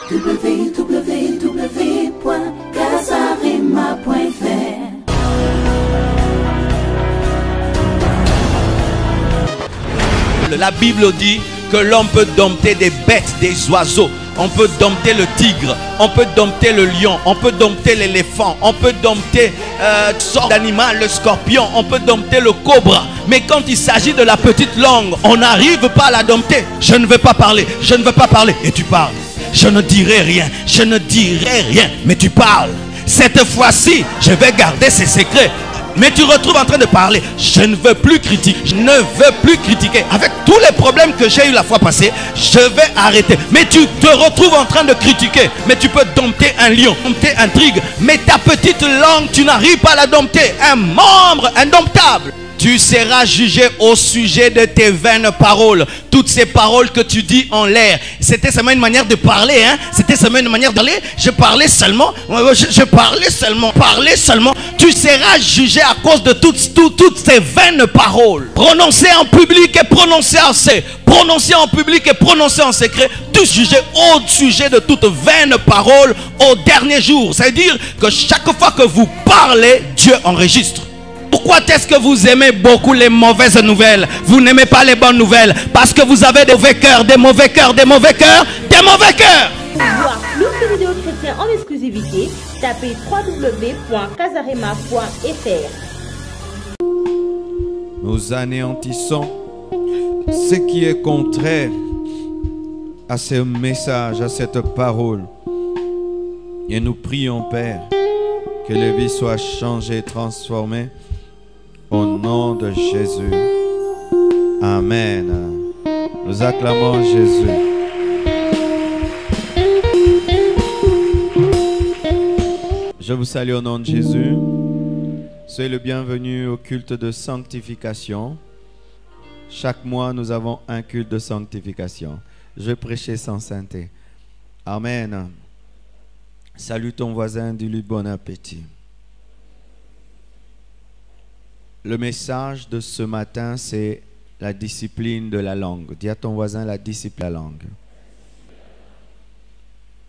www.casarema.fr. La Bible dit que l'homme peut dompter des bêtes, des oiseaux. On peut dompter le tigre, on peut dompter le lion, on peut dompter l'éléphant, on peut dompter toutes sortes d'animaux, le scorpion, on peut dompter le cobra. Mais quand il s'agit de la petite langue, on n'arrive pas à la dompter. Je ne veux pas parler, je ne veux pas parler. Et tu parles. Je ne dirai rien, je ne dirai rien. Mais tu parles. Cette fois-ci, je vais garder ces secrets. Mais tu retrouves en train de parler. Je ne veux plus critiquer. Je ne veux plus critiquer. Avec tous les problèmes que j'ai eu la fois passée, je vais arrêter. Mais tu te retrouves en train de critiquer. Mais tu peux dompter un lion, dompter un tigre. Mais ta petite langue, tu n'arrives pas à la dompter. Un membre indomptable. Tu seras jugé au sujet de tes vaines paroles. Toutes ces paroles que tu dis en l'air. C'était seulement une manière de parler. Hein? C'était seulement une manière de parler. Je parlais seulement. Je parlais seulement. Parlais seulement. Tu seras jugé à cause de toutes ces vaines paroles. Prononcées en public et prononcées en secret. Prononcées en public et prononcées en secret. Tous jugés au sujet de toute vaine parole au dernier jour. C'est-à-dire que chaque fois que vous parlez, Dieu enregistre. Pourquoi est-ce que vous aimez beaucoup les mauvaises nouvelles? Vous n'aimez pas les bonnes nouvelles parce que vous avez des mauvais cœurs, des mauvais cœurs, des mauvais cœurs, des mauvais cœurs. Pour voir plus de vidéos chrétiennes en exclusivité, tapez www.casarema.fr. Nous anéantissons ce qui est contraire à ce message, à cette parole. Et nous prions, Père, que les vies soient changées, transformées. Au nom de Jésus. Amen. Nous acclamons Jésus. Je vous salue au nom de Jésus. Soyez le bienvenu au culte de sanctification. Chaque mois, nous avons un culte de sanctification. Je vais prêcher sans sainteté. Amen. Salue ton voisin, dis-lui bon appétit. Le message de ce matin, c'est la discipline de la langue. Dis à ton voisin la discipline de la langue.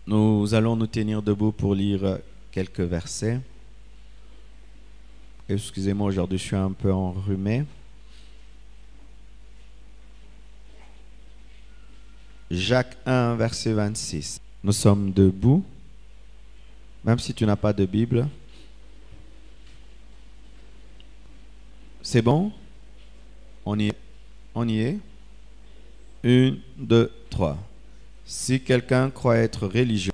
Nous allons nous tenir debout pour lire quelques versets. Excusez-moi, aujourd'hui je suis un peu enrhumé. Jacques 1, verset 26. Nous sommes debout. Même si tu n'as pas de Bible. C'est bon? On y est. On y est. 1, 2, 3. Si quelqu'un croit être religieux,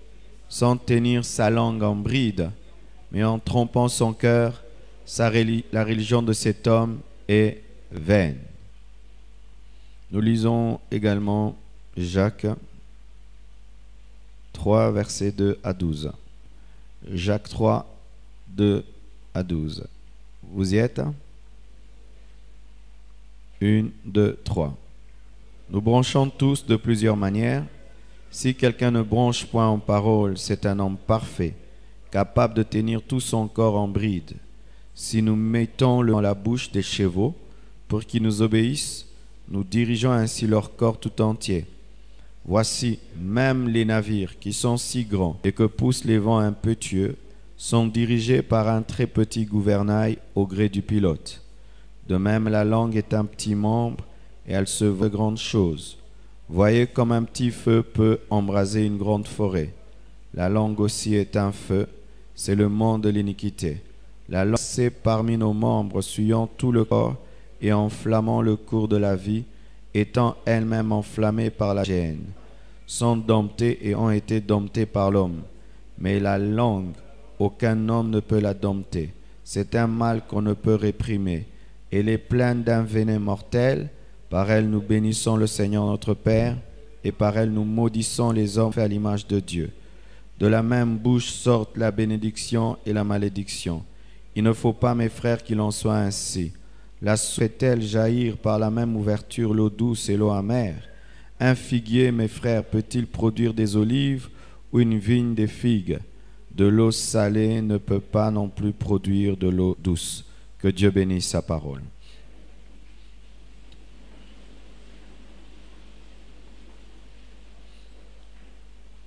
sans tenir sa langue en bride, mais en trompant son cœur, la religion de cet homme est vaine. Nous lisons également Jacques 3, versets 2 à 12. Jacques 3, 2 à 12. Vous y êtes? 1, 2, 3. Nous branchons tous de plusieurs manières. Si quelqu'un ne branche point en parole, c'est un homme parfait, capable de tenir tout son corps en bride. Si nous mettons dans la bouche des chevaux pour qu'ils nous obéissent, nous dirigeons ainsi leur corps tout entier. Voici, même les navires qui sont si grands et que poussent les vents impétueux sont dirigés par un très petit gouvernail au gré du pilote. De même, la langue est un petit membre et elle se veut grande chose. Voyez comme un petit feu peut embraser une grande forêt. La langue aussi est un feu, c'est le monde de l'iniquité. La langue, c'est parmi nos membres, suyant tout le corps et enflammant le cours de la vie, étant elle-même enflammée par la gêne, sont domptées et ont été domptées par l'homme. Mais la langue, aucun homme ne peut la dompter. C'est un mal qu'on ne peut réprimer. Elle est pleine d'un venin mortel. Par elle nous bénissons le Seigneur notre Père, et par elle nous maudissons les hommes faits à l'image de Dieu. De la même bouche sortent la bénédiction et la malédiction. Il ne faut pas, mes frères, qu'il en soit ainsi. La fait-elle jaillir par la même ouverture l'eau douce et l'eau amère? Un figuier, mes frères, peut-il produire des olives ou une vigne des figues? De l'eau salée ne peut pas non plus produire de l'eau douce. Que Dieu bénisse sa parole.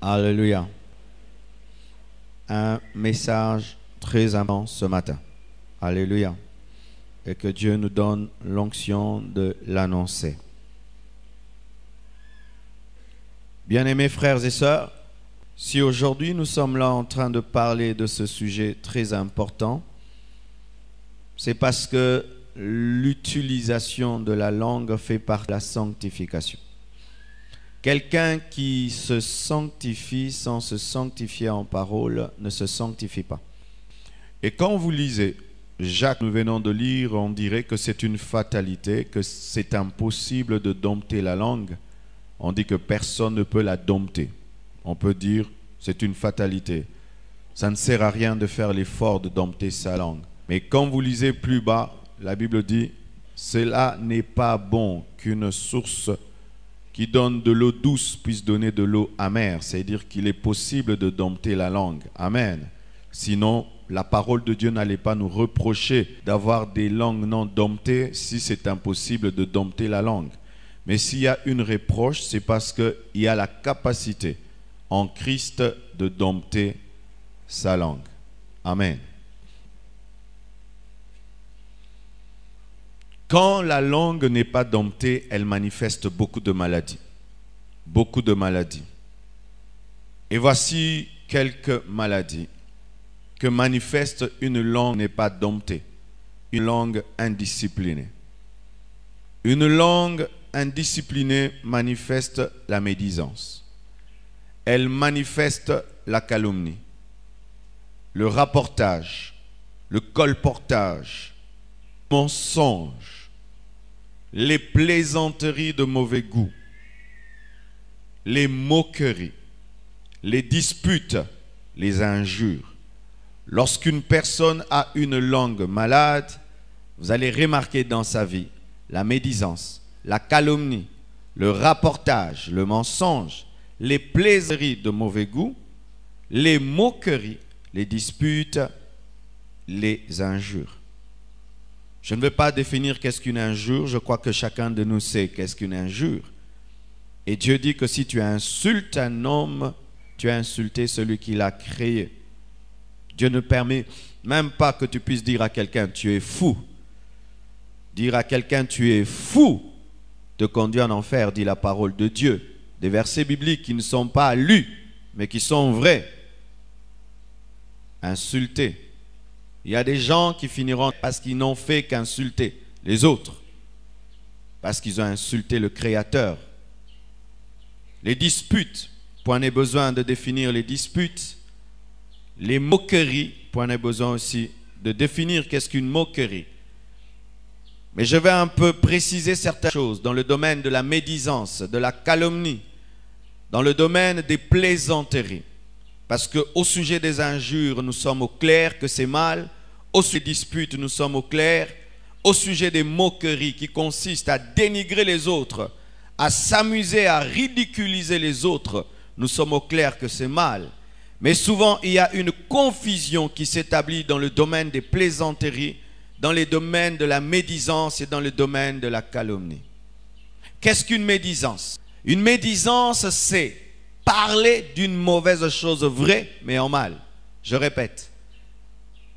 Alléluia. Un message très important ce matin. Alléluia. Et que Dieu nous donne l'onction de l'annoncer. Bien-aimés frères et sœurs, si aujourd'hui nous sommes là en train de parler de ce sujet très important, c'est parce que l'utilisation de la langue fait partie de la sanctification. Quelqu'un qui se sanctifie sans se sanctifier en parole ne se sanctifie pas. Et quand vous lisez Jacques, nous venons de lire, on dirait que c'est une fatalité, que c'est impossible de dompter la langue. On dit que personne ne peut la dompter. On peut dire c'est une fatalité. Ça ne sert à rien de faire l'effort de dompter sa langue. Mais quand vous lisez plus bas, la Bible dit « Cela n'est pas bon qu'une source qui donne de l'eau douce puisse donner de l'eau amère. » C'est-à-dire qu'il est possible de dompter la langue. Amen. Sinon, la parole de Dieu n'allait pas nous reprocher d'avoir des langues non domptées si c'est impossible de dompter la langue. Mais s'il y a une reproche, c'est parce qu'il y a la capacité en Christ de dompter sa langue. Amen. Quand la langue n'est pas domptée, elle manifeste beaucoup de maladies. Beaucoup de maladies. Et voici quelques maladies que manifeste une langue n'est pas domptée. Une langue indisciplinée. Une langue indisciplinée manifeste la médisance. Elle manifeste la calomnie, le rapportage, le colportage, le mensonge, les plaisanteries de mauvais goût, les moqueries, les disputes, les injures. Lorsqu'une personne a une langue malade, vous allez remarquer dans sa vie la médisance, la calomnie, le rapportage, le mensonge, les plaisanteries de mauvais goût, les moqueries, les disputes, les injures. Je ne veux pas définir qu'est-ce qu'une injure, je crois que chacun de nous sait qu'est-ce qu'une injure. Et Dieu dit que si tu insultes un homme, tu as insulté celui qui l'a créé. Dieu ne permet même pas que tu puisses dire à quelqu'un tu es fou. Dire à quelqu'un tu es fou te conduit en enfer, dit la parole de Dieu. Des versets bibliques qui ne sont pas lus, mais qui sont vrais. Insulter. Il y a des gens qui finiront parce qu'ils n'ont fait qu'insulter les autres. Parce qu'ils ont insulté le Créateur. Les disputes. Point n'est besoin de définir les disputes. Les moqueries. Point n'est besoin aussi de définir qu'est-ce qu'une moquerie. Mais je vais un peu préciser certaines choses dans le domaine de la médisance, de la calomnie, dans le domaine des plaisanteries. Parce qu'au sujet des injures, nous sommes au clair que c'est mal. Au sujet des disputes, nous sommes au clair. Au sujet des moqueries qui consistent à dénigrer les autres, à s'amuser, à ridiculiser les autres, nous sommes au clair que c'est mal. Mais souvent, il y a une confusion qui s'établit dans le domaine des plaisanteries, dans les domaines de la médisance et dans le domaine de la calomnie. Qu'est-ce qu'une médisance? Une médisance, c'est parler d'une mauvaise chose vraie, mais en mal. Je répète.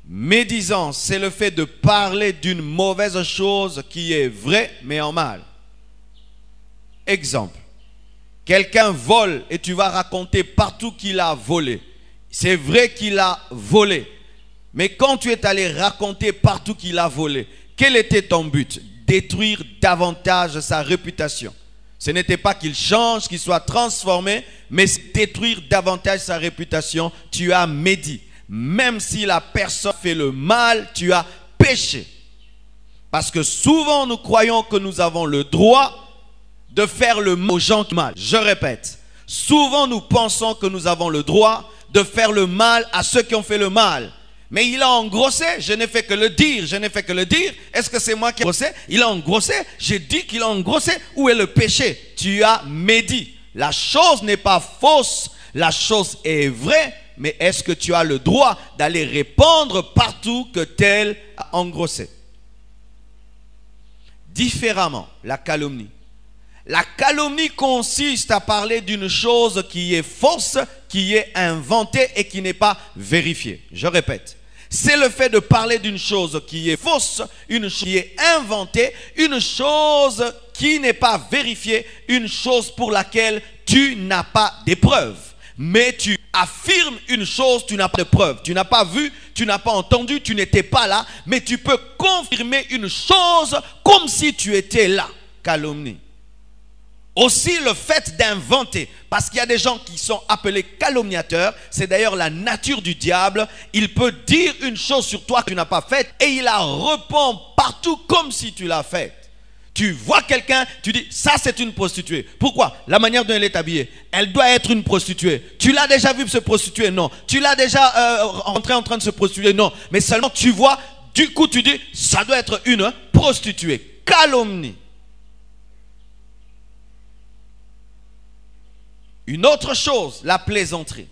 Médisance, c'est le fait de parler d'une mauvaise chose qui est vraie, mais en mal. Exemple. Quelqu'un vole et tu vas raconter partout qu'il a volé. C'est vrai qu'il a volé. Mais quand tu es allé raconter partout qu'il a volé, quel était ton but? Détruire davantage sa réputation. Ce n'était pas qu'il change, qu'il soit transformé, mais détruire davantage sa réputation. Tu as médit. Même si la personne fait le mal, tu as péché. Parce que souvent nous croyons que nous avons le droit de faire le mal aux gens qui mal. Je répète, souvent nous pensons que nous avons le droit de faire le mal à ceux qui ont fait le mal. Mais il a engrossé, je n'ai fait que le dire, je n'ai fait que le dire. Est-ce que c'est moi qui ai engrossé? Il a engrossé, j'ai dit qu'il a engrossé. Où est le péché? Tu as médit. La chose n'est pas fausse, la chose est vraie, mais est-ce que tu as le droit d'aller répandre partout que tel a engrossé? Différemment, la calomnie. La calomnie consiste à parler d'une chose qui est fausse, qui est inventée et qui n'est pas vérifiée. Je répète, c'est le fait de parler d'une chose qui est fausse, une chose qui est inventée, une chose qui n'est pas vérifiée, une chose pour laquelle tu n'as pas de preuves. Mais tu affirmes une chose, tu n'as pas de preuve. Tu n'as pas vu, tu n'as pas entendu, tu n'étais pas là, mais tu peux confirmer une chose comme si tu étais là. Calomnie. Aussi le fait d'inventer, parce qu'il y a des gens qui sont appelés calomniateurs, c'est d'ailleurs la nature du diable. Il peut dire une chose sur toi que tu n'as pas faite et il la répand partout comme si tu l'as faite. Tu vois quelqu'un, tu dis, ça c'est une prostituée. Pourquoi? La manière dont elle est habillée. Elle doit être une prostituée. Tu l'as déjà vu se prostituer? Non. Tu l'as déjà rentré en train de se prostituer? Non. Mais seulement tu vois, du coup tu dis, ça doit être une prostituée. Calomnie. Une autre chose, la plaisanterie.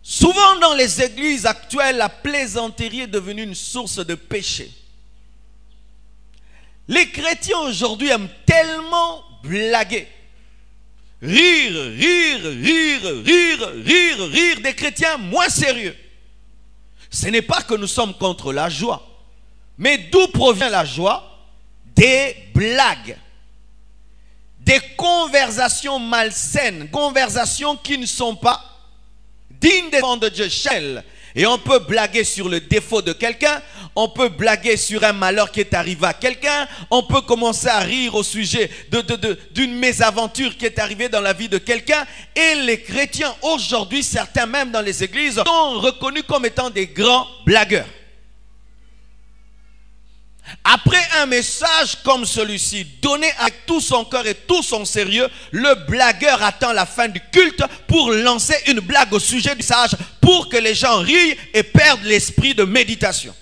Souvent dans les églises actuelles, la plaisanterie est devenue une source de péché. Les chrétiens aujourd'hui aiment tellement blaguer. Rire des chrétiens moins sérieux. Ce n'est pas que nous sommes contre la joie. Mais d'où provient la joie? Des blagues. Des conversations malsaines, conversations qui ne sont pas dignes des enfants de Dieu. Et on peut blaguer sur le défaut de quelqu'un, on peut blaguer sur un malheur qui est arrivé à quelqu'un, on peut commencer à rire au sujet d'une mésaventure qui est arrivée dans la vie de quelqu'un. Et les chrétiens aujourd'hui, certains même dans les églises, sont reconnus comme étant des grands blagueurs. Après un message comme celui-ci, donné avec tout son cœur et tout son sérieux, le blagueur attend la fin du culte pour lancer une blague au sujet du sage, pour que les gens rient et perdent l'esprit de méditation.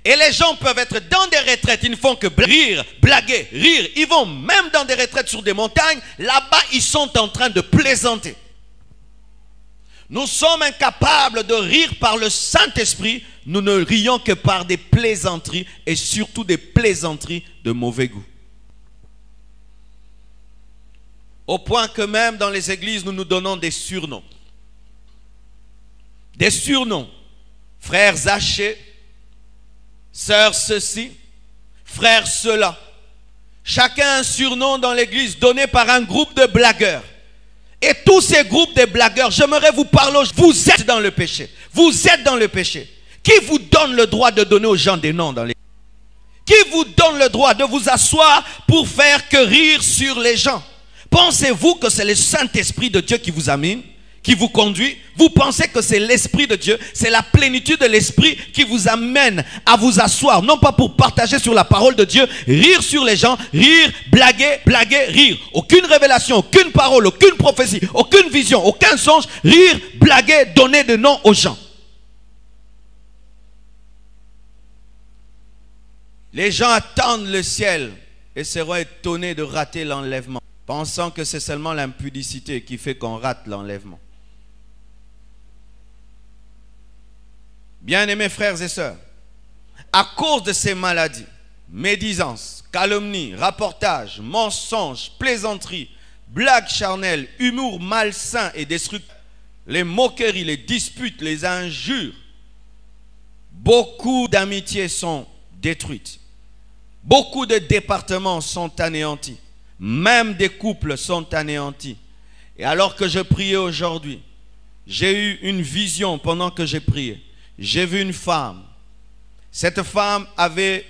Et les gens peuvent être dans des retraites, ils ne font que rire, blaguer, rire. Ils vont même dans des retraites sur des montagnes, là-bas ils sont en train de plaisanter. Nous sommes incapables de rire par le Saint-Esprit. Nous ne rions que par des plaisanteries et surtout des plaisanteries de mauvais goût. Au point que même dans les églises, nous nous donnons des surnoms. Des surnoms. Frères Zachée, sœur ceci, frère cela. Chacun un surnom dans l'église donné par un groupe de blagueurs. Et tous ces groupes de blagueurs, j'aimerais vous parler, vous êtes dans le péché. Vous êtes dans le péché. Qui vous donne le droit de donner aux gens des noms dans les... Qui vous donne le droit de vous asseoir pour faire que rire sur les gens? Pensez-vous que c'est le Saint-Esprit de Dieu qui vous amène, qui vous conduit? Vous pensez que c'est l'Esprit de Dieu, c'est la plénitude de l'Esprit qui vous amène à vous asseoir, non pas pour partager sur la parole de Dieu, rire sur les gens, rire, blaguer, rire. Aucune révélation, aucune parole, aucune prophétie, aucune vision, aucun songe, rire, blaguer, donner des noms aux gens. Les gens attendent le ciel et seront étonnés de rater l'enlèvement, pensant que c'est seulement l'impudicité qui fait qu'on rate l'enlèvement. Bien-aimés frères et sœurs, à cause de ces maladies, médisance, calomnie, rapportage, mensonge, plaisanterie, blagues charnelles, humour malsain et destructeur, les moqueries, les disputes, les injures, beaucoup d'amitiés sont détruites. Beaucoup de départements sont anéantis. Même des couples sont anéantis. Et alors que je priais aujourd'hui, j'ai eu une vision pendant que j'ai prié. J'ai vu une femme. Cette femme avait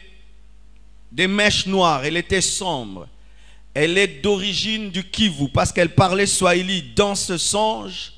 des mèches noires. Elle était sombre. Elle est d'origine du Kivu parce qu'elle parlait swahili dans ce songe.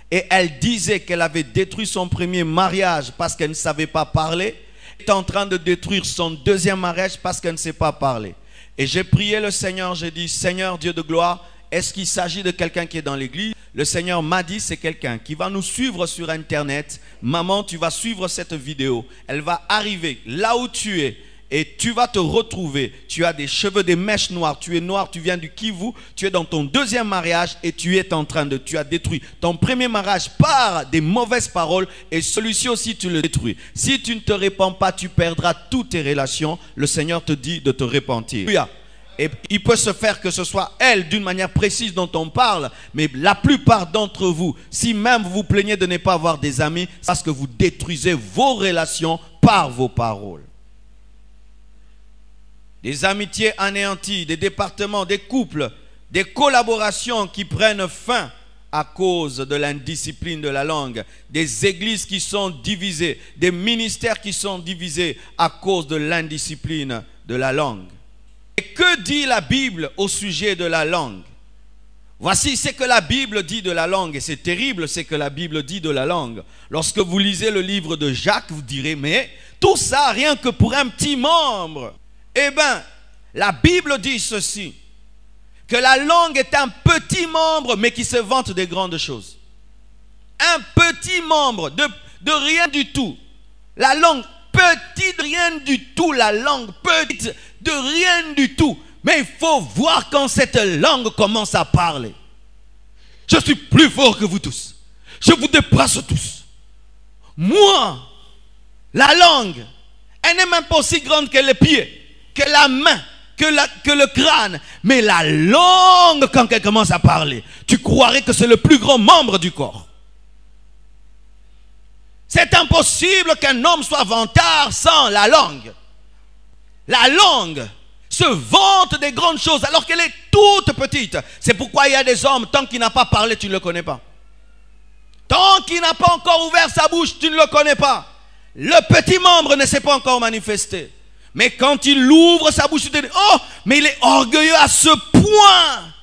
Et elle disait qu'elle avait détruit son premier mariage parce qu'elle ne savait pas parler. Est en train de détruire son deuxième mariage parce qu'elle ne sait pas parler. Et j'ai prié le Seigneur, j'ai dit, Seigneur Dieu de gloire, est-ce qu'il s'agit de quelqu'un qui est dans l'église? Le Seigneur m'a dit, c'est quelqu'un qui va nous suivre sur Internet. Maman, tu vas suivre cette vidéo. Elle va arriver là où tu es. et tu vas te retrouver. Tu as des cheveux, des mèches noires, tu es noir, tu viens du Kivu, tu es dans ton deuxième mariage et tu as détruit ton premier mariage par des mauvaises paroles et celui-ci aussi tu le détruis. Si tu ne te répands pas, tu perdras toutes tes relations. Le Seigneur te dit de te repentir. Et il peut se faire que ce soit elle d'une manière précise dont on parle, mais la plupart d'entre vous, si même vous vous plaignez de ne pas avoir des amis, c'est parce que vous détruisez vos relations par vos paroles. Des amitiés anéanties, des départements, des couples, des collaborations qui prennent fin à cause de l'indiscipline de la langue, des églises qui sont divisées, des ministères qui sont divisés à cause de l'indiscipline de la langue. Et que dit la Bible au sujet de la langue? Voici ce que la Bible dit de la langue, et c'est terrible ce que la Bible dit de la langue. Lorsque vous lisez le livre de Jacques, vous direz, mais tout ça rien que pour un petit membre. Eh bien, la Bible dit ceci, que la langue est un petit membre, mais qui se vante des grandes choses. Un petit membre de rien du tout. La langue, petite, rien du tout, la langue, petite, de rien du tout. Mais il faut voir quand cette langue commence à parler. Je suis plus fort que vous tous. Je vous dépasse tous. Moi, la langue, elle n'est même pas aussi grande que les pieds, que la main, que le crâne. Mais la langue, quand elle commence à parler, tu croirais que c'est le plus grand membre du corps. C'est impossible qu'un homme soit vantard sans la langue. La langue se vante des grandes choses alors qu'elle est toute petite. C'est pourquoi il y a des hommes, tant qu'il n'a pas parlé, tu ne le connais pas. Tant qu'il n'a pas encore ouvert sa bouche, tu ne le connais pas. Le petit membre ne s'est pas encore manifesté. Mais quand il ouvre sa bouche, tu te dis, oh, mais il est orgueilleux à ce point.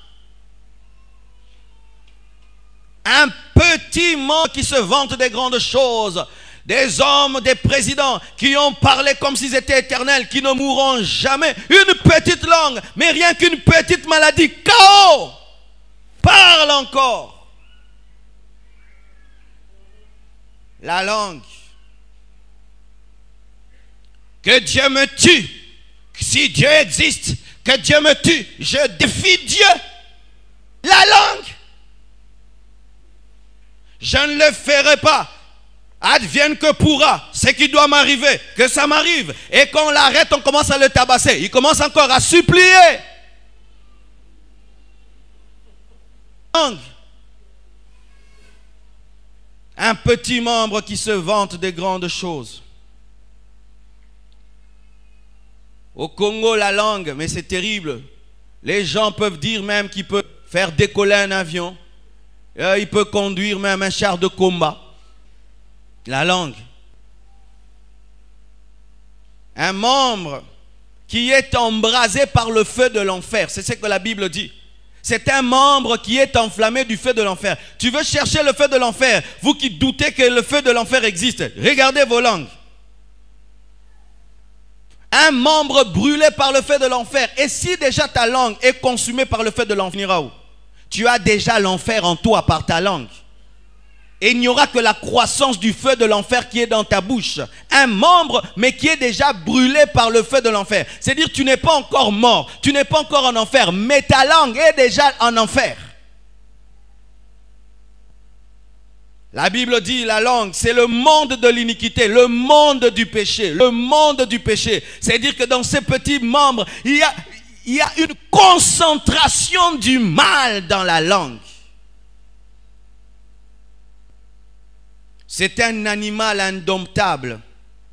Un petit membre qui se vante des grandes choses. Des hommes, des présidents qui ont parlé comme s'ils étaient éternels, qui ne mourront jamais. Une petite langue, mais rien qu'une petite maladie. KO. Parle encore. La langue. Que Dieu me tue. Si Dieu existe, que Dieu me tue. Je défie Dieu. La langue. Je ne le ferai pas. Advienne que pourra, ce qui doit m'arriver, que ça m'arrive. Et quand on l'arrête, on commence à le tabasser. Il commence encore à supplier. Un petit membre qui se vante des grandes choses. Au Congo, la langue, mais c'est terrible. Les gens peuvent dire même qu'il peut faire décoller un avion. Il peut conduire même un char de combat. La langue. Un membre qui est embrasé par le feu de l'enfer. C'est ce que la Bible dit. C'est un membre qui est enflammé du feu de l'enfer. Tu veux chercher le feu de l'enfer? Vous qui doutez que le feu de l'enfer existe, regardez vos langues. Un membre brûlé par le feu de l'enfer. Et si déjà ta langue est consumée par le feu de l'enfer, tu as déjà l'enfer en toi par ta langue. Et il n'y aura que la croissance du feu de l'enfer qui est dans ta bouche. Un membre, mais qui est déjà brûlé par le feu de l'enfer. C'est-à-dire tu n'es pas encore mort, tu n'es pas encore en enfer, mais ta langue est déjà en enfer. La Bible dit la langue, c'est le monde de l'iniquité, le monde du péché, le monde du péché. C'est-à-dire que dans ces petits membres, il y a une concentration du mal dans la langue. C'est un animal indomptable.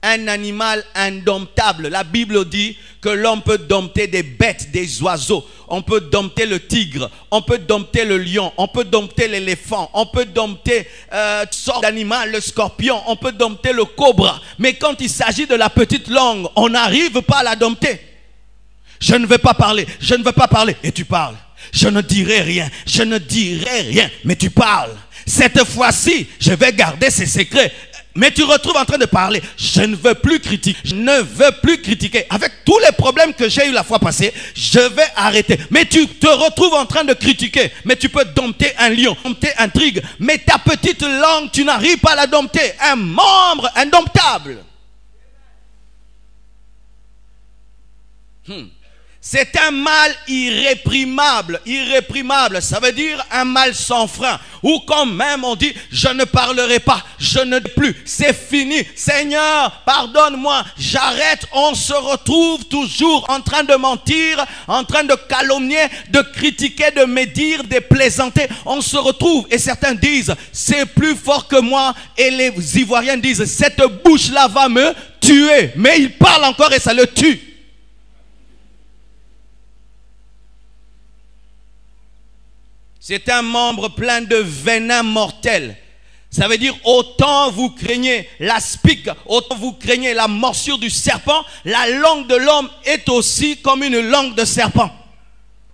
Un animal indomptable. La Bible dit que l'homme peut dompter des bêtes, des oiseaux. On peut dompter le tigre. On peut dompter le lion. On peut dompter l'éléphant. On peut dompter toutes sortes d'animaux, le scorpion. On peut dompter le cobra. Mais quand il s'agit de la petite langue, on n'arrive pas à la dompter. Je ne veux pas parler. Je ne veux pas parler. Et tu parles. Je ne dirai rien. Je ne dirai rien. Mais tu parles. Cette fois-ci, je vais garder ces secrets. Mais tu retrouves en train de parler. Je ne veux plus critiquer. Je ne veux plus critiquer. Avec tous les problèmes que j'ai eu la fois passée, je vais arrêter. Mais tu te retrouves en train de critiquer. Mais tu peux dompter un lion, dompter un tigre. Mais ta petite langue, tu n'arrives pas à la dompter. Un membre indomptable. C'est un mal irréprimable. Irréprimable, ça veut dire un mal sans frein. Ou quand même on dit, je ne parlerai pas, je ne plus, c'est fini. Seigneur, pardonne-moi, j'arrête. On se retrouve toujours en train de mentir, en train de calomnier, de critiquer, de médire, de plaisanter. On se retrouve et certains disent, c'est plus fort que moi. Et les Ivoiriens disent, cette bouche-là va me tuer. Mais il parle encore et ça le tue. C'est un membre plein de venin mortel. Ça veut dire autant vous craignez la spique, autant vous craignez la morsure du serpent, la langue de l'homme est aussi comme une langue de serpent.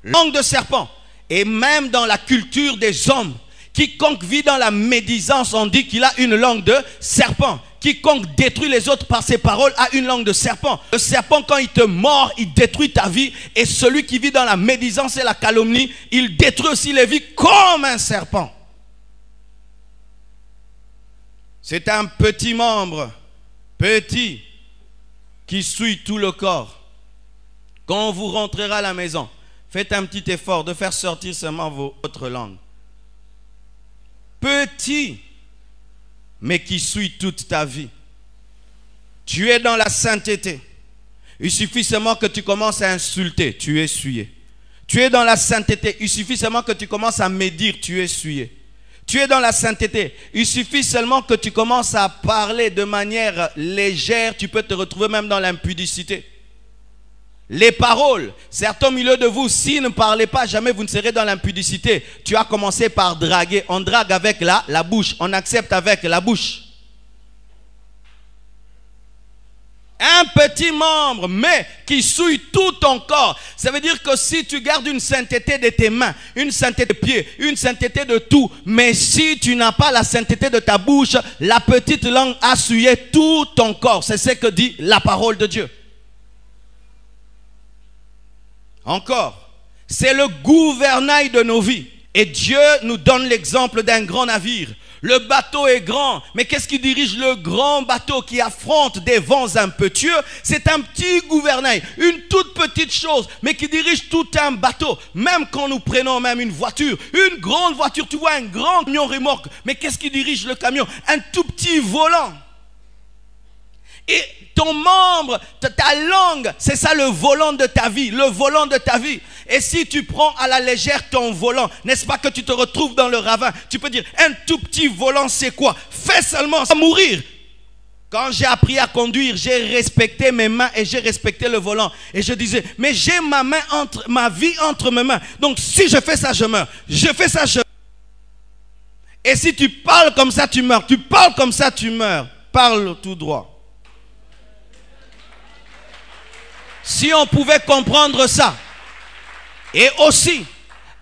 Langue de serpent. Et même dans la culture des hommes, quiconque vit dans la médisance, on dit qu'il a une langue de serpent. Quiconque détruit les autres par ses paroles a une langue de serpent. Le serpent, quand il te mord, il détruit ta vie. Et celui qui vit dans la médisance et la calomnie, il détruit aussi les vies comme un serpent. C'est un petit membre, petit, qui souille tout le corps. Quand vous rentrerez à la maison, faites un petit effort de faire sortir seulement votre langue. Petit, mais qui suit toute ta vie. Tu es dans la sainteté. Il suffit seulement que tu commences à insulter, tu es souillé. Tu es dans la sainteté. Il suffit seulement que tu commences à médire, tu es souillé. Tu es dans la sainteté. Il suffit seulement que tu commences à parler de manière légère, tu peux te retrouver même dans l'impudicité. Les paroles, certains au milieu de vous, s'ils ne parlez pas, jamais vous ne serez dans l'impudicité. Tu as commencé par draguer. On drague avec la bouche. On accepte avec la bouche. Un petit membre, mais qui souille tout ton corps. Ça veut dire que si tu gardes une sainteté de tes mains, une sainteté de pieds, une sainteté de tout, mais si tu n'as pas la sainteté de ta bouche, la petite langue a souillé tout ton corps. C'est ce que dit la parole de Dieu. Encore, c'est le gouvernail de nos vies. Et Dieu nous donne l'exemple d'un grand navire. Le bateau est grand, mais qu'est-ce qui dirige le grand bateau qui affronte des vents impétueux? C'est un petit gouvernail, une toute petite chose, mais qui dirige tout un bateau. Même quand nous prenons même une voiture, une grande voiture, tu vois un grand camion remorque, mais qu'est-ce qui dirige le camion? Un tout petit volant. Et ton membre, ta langue, c'est ça le volant de ta vie, le volant de ta vie. Et si tu prends à la légère ton volant, n'est-ce pas que tu te retrouves dans le ravin? Tu peux dire, un tout petit volant, c'est quoi? Fais seulement ça mourir. Quand j'ai appris à conduire, j'ai respecté mes mains et j'ai respecté le volant. Et je disais, mais j'ai ma vie entre mes mains. Donc si je fais ça, je meurs. Je fais ça, je meurs. Et si tu parles comme ça, tu meurs. Tu parles comme ça, tu meurs. Parle tout droit. Si on pouvait comprendre ça, et aussi,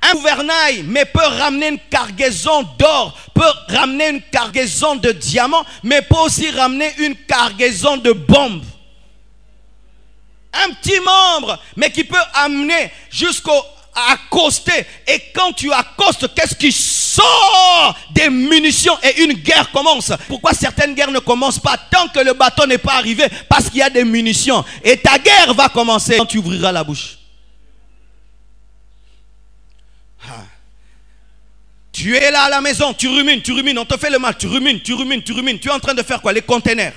un gouvernail, mais peut ramener une cargaison d'or, peut ramener une cargaison de diamants, mais peut aussi ramener une cargaison de bombes. Un petit membre, mais qui peut amener jusqu'à accoster. Et quand tu accostes, qu'est-ce qui sort? Des munitions et une guerre commence. Pourquoi certaines guerres ne commencent pas tant que le bateau n'est pas arrivé? Parce qu'il y a des munitions. Et ta guerre va commencer quand tu ouvriras la bouche. Tu es là à la maison, tu rumines, on te fait le mal, tu rumines. Tu es en train de faire quoi? Les containers.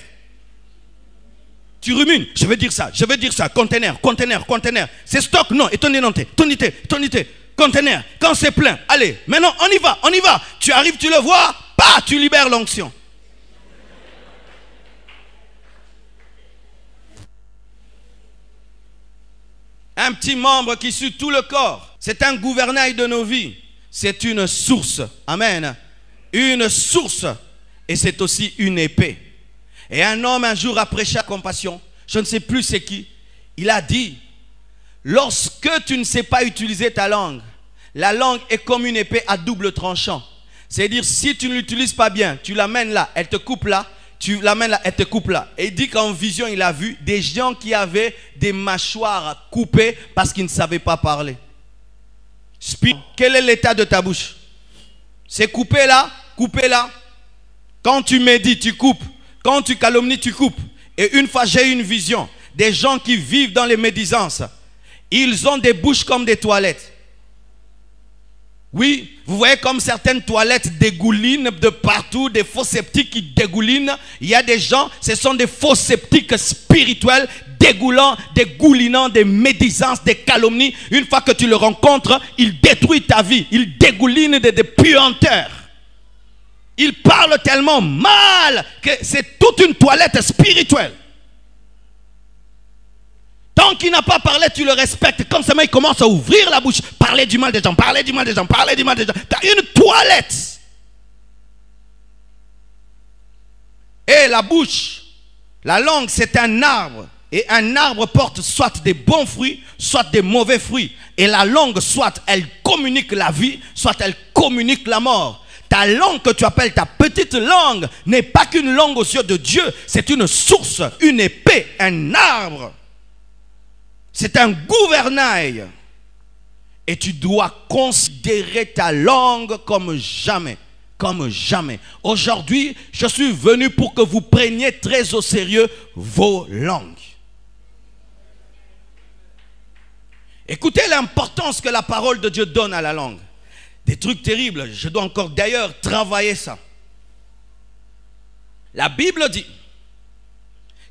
Tu rumines, je vais dire ça, container. C'est stock, non, et tonité, container. Quand c'est plein, allez, maintenant on y va. Tu arrives, tu le vois, bah, tu libères l'onction. Un petit membre qui suit tout le corps, c'est un gouvernail de nos vies. C'est une source, amen, une source, et c'est aussi une épée. Et un homme un jour a prêché la compassion, je ne sais plus c'est qui, il a dit, lorsque tu ne sais pas utiliser ta langue, la langue est comme une épée à double tranchant. C'est-à-dire si tu ne l'utilises pas bien, tu l'amènes là, elle te coupe là, tu l'amènes là, elle te coupe là. Et il dit qu'en vision il a vu des gens qui avaient des mâchoires coupées parce qu'ils ne savaient pas parler. Quel est l'état de ta bouche? C'est coupé là, coupé là. Quand tu médites, tu coupes. Quand tu calomnies, tu coupes. Et une fois, j'ai eu une vision. Des gens qui vivent dans les médisances. Ils ont des bouches comme des toilettes. Oui, vous voyez comme certaines toilettes dégoulinent de partout, des faux sceptiques qui dégoulinent. Il y a des gens, ce sont des faux sceptiques spirituels, dégoulinants, des médisances, des calomnies. Une fois que tu le rencontres, il détruit ta vie. Il dégouline des puanteurs. Il parle tellement mal que c'est toute une toilette spirituelle. Tant qu'il n'a pas parlé, tu le respectes. Quand seulement il commence à ouvrir la bouche, parler du mal des gens, parler du mal des gens, parler du mal des gens. Tu as une toilette. Et la bouche, la langue, c'est un arbre. Et un arbre porte soit des bons fruits, soit des mauvais fruits. Et la langue, soit elle communique la vie, soit elle communique la mort. Ta langue que tu appelles ta petite langue n'est pas qu'une langue aux yeux de Dieu. C'est une source, une épée, un arbre. C'est un gouvernail. Et tu dois considérer ta langue comme jamais. Comme jamais. Aujourd'hui, je suis venu pour que vous preniez très au sérieux vos langues. Écoutez l'importance que la parole de Dieu donne à la langue. Des trucs terribles. Je dois encore d'ailleurs travailler ça. La Bible dit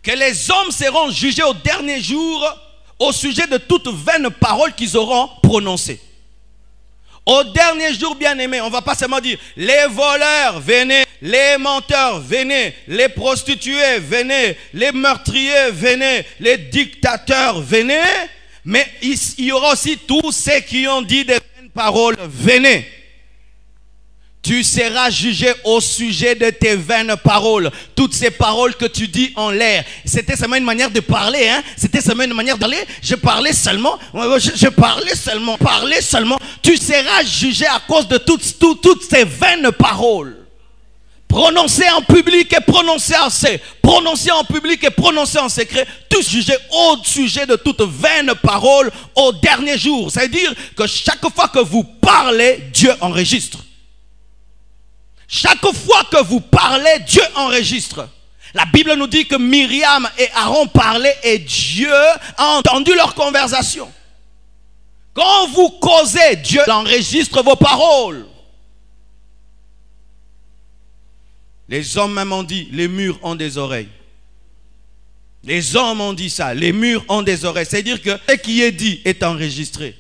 que les hommes seront jugés au dernier jour au sujet de toute vaine parole qu'ils auront prononcée. Au dernier jour, bien-aimés, on ne va pas seulement dire les voleurs, venez, les menteurs, venez, les prostituées, venez, les meurtriers, venez, les dictateurs, venez, mais il y aura aussi tous ceux qui ont dit des vaines paroles, venez. Tu seras jugé au sujet de tes vaines paroles. Toutes ces paroles que tu dis en l'air. C'était seulement une manière de parler. Hein? C'était seulement une manière d'aller. Je parlais seulement. Je parlais seulement. Tu seras jugé à cause de toutes ces vaines paroles. Prononcées en public et prononcées en secret. Prononcées en public et prononcées en secret. Tous jugés au sujet de toute vaine parole au dernier jour. C'est-à-dire que chaque fois que vous parlez, Dieu enregistre. Chaque fois que vous parlez, Dieu enregistre. La Bible nous dit que Myriam et Aaron parlaient et Dieu a entendu leur conversation. Quand vous causez, Dieu enregistre vos paroles. Les hommes même ont dit, les murs ont des oreilles. Les hommes ont dit ça, les murs ont des oreilles. C'est-à-dire que ce qui est dit est enregistré.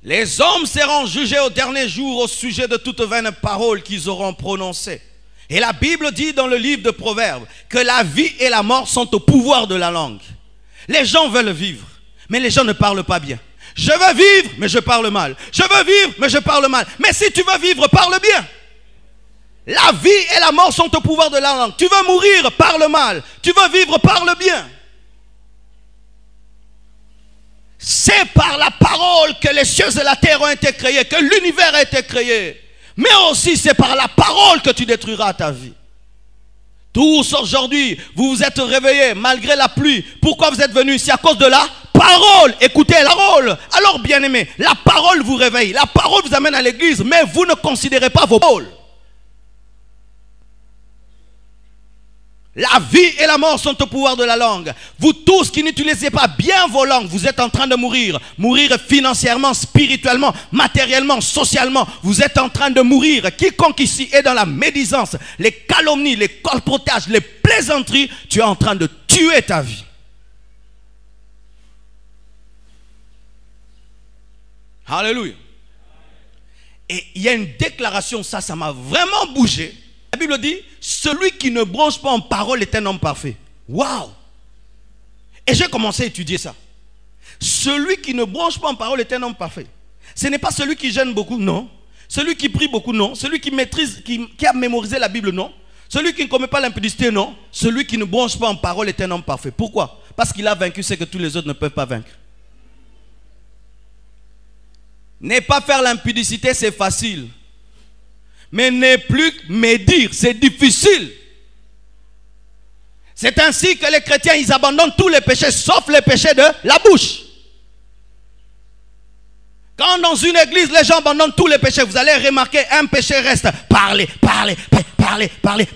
Les hommes seront jugés au dernier jour au sujet de toute vaine parole qu'ils auront prononcée. Et la Bible dit dans le livre de Proverbes que la vie et la mort sont au pouvoir de la langue. Les gens veulent vivre, mais les gens ne parlent pas bien. Je veux vivre, mais je parle mal. Je veux vivre, mais je parle mal. Mais si tu veux vivre, parle bien. La vie et la mort sont au pouvoir de la langue. Tu veux mourir, parle mal. Tu veux vivre, parle bien. C'est par la parole que les cieux et la terre ont été créés, que l'univers a été créé. Mais aussi c'est par la parole que tu détruiras ta vie. Tous aujourd'hui, vous vous êtes réveillés malgré la pluie. Pourquoi vous êtes venus ici? À cause de la parole. Écoutez la parole. Alors bien aimé, la parole vous réveille. La parole vous amène à l'église, mais vous ne considérez pas vos paroles. La vie et la mort sont au pouvoir de la langue. Vous tous qui n'utilisez pas bien vos langues, vous êtes en train de mourir. Mourir financièrement, spirituellement, matériellement, socialement. Vous êtes en train de mourir. Quiconque ici est dans la médisance, les calomnies, les colportages, les plaisanteries, tu es en train de tuer ta vie. Alléluia. Et il y a une déclaration, ça m'a vraiment bougé. La Bible dit, celui qui ne bronche pas en parole est un homme parfait. Waouh! Et j'ai commencé à étudier ça. Celui qui ne bronche pas en parole est un homme parfait. Ce n'est pas celui qui gêne beaucoup, non. Celui qui prie beaucoup, non. Celui qui maîtrise, qui a mémorisé la Bible, non. Celui qui ne commet pas l'impudicité, non. Celui qui ne bronche pas en parole est un homme parfait. Pourquoi? Parce qu'il a vaincu ce que tous les autres ne peuvent pas vaincre. Ne pas faire l'impudicité, c'est facile. Mais ne plus médire, c'est difficile. C'est ainsi que les chrétiens, ils abandonnent tous les péchés, sauf les péchés de la bouche. Quand dans une église, les gens abandonnent tous les péchés, vous allez remarquer, un péché reste. Parler, parler, parler, parler.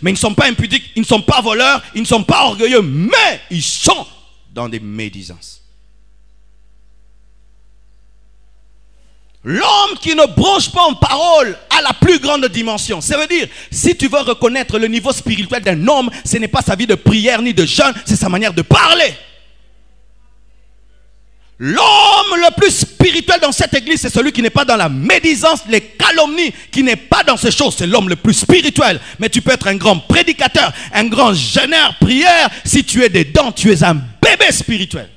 mais ils ne sont pas impudiques, ils ne sont pas voleurs, ils ne sont pas orgueilleux, mais ils sont dans des médisances. L'homme qui ne bronche pas en parole a la plus grande dimension. Ça veut dire, si tu veux reconnaître le niveau spirituel d'un homme, ce n'est pas sa vie de prière ni de jeûne, c'est sa manière de parler. L'homme le plus spirituel dans cette église, c'est celui qui n'est pas dans la médisance, les calomnies, qui n'est pas dans ces choses. C'est l'homme le plus spirituel. Mais tu peux être un grand prédicateur, un grand jeûneur, prière. Si tu es dedans, tu es un bébé spirituel.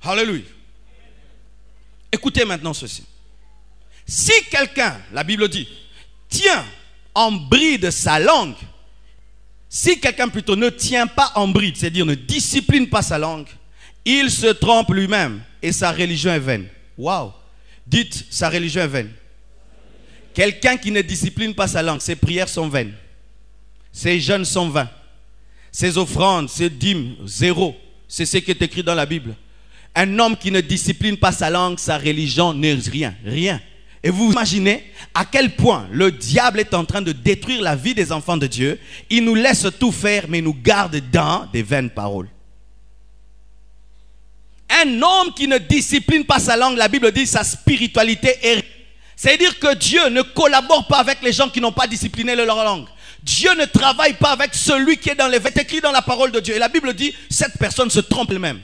Alléluia. Écoutez maintenant ceci. Si quelqu'un, la Bible dit, tient en bride sa langue, si quelqu'un plutôt ne tient pas en bride, c'est-à-dire ne discipline pas sa langue, il se trompe lui-même et sa religion est vaine. Waouh! Dites, sa religion est vaine. Quelqu'un qui ne discipline pas sa langue, ses prières sont vaines. Ses jeûnes sont vains. Ses offrandes, ses dîmes, zéro. C'est ce qui est écrit dans la Bible. Un homme qui ne discipline pas sa langue, sa religion n'est rien. Rien. Et vous imaginez à quel point le diable est en train de détruire la vie des enfants de Dieu. Il nous laisse tout faire, mais il nous garde dans des vaines paroles. Un homme qui ne discipline pas sa langue, la Bible dit sa spiritualité est... C'est-à-dire que Dieu ne collabore pas avec les gens qui n'ont pas discipliné leur langue. Dieu ne travaille pas avec celui qui est dans les... C'est écrit dans la parole de Dieu. Et la Bible dit, cette personne se trompe elle-même.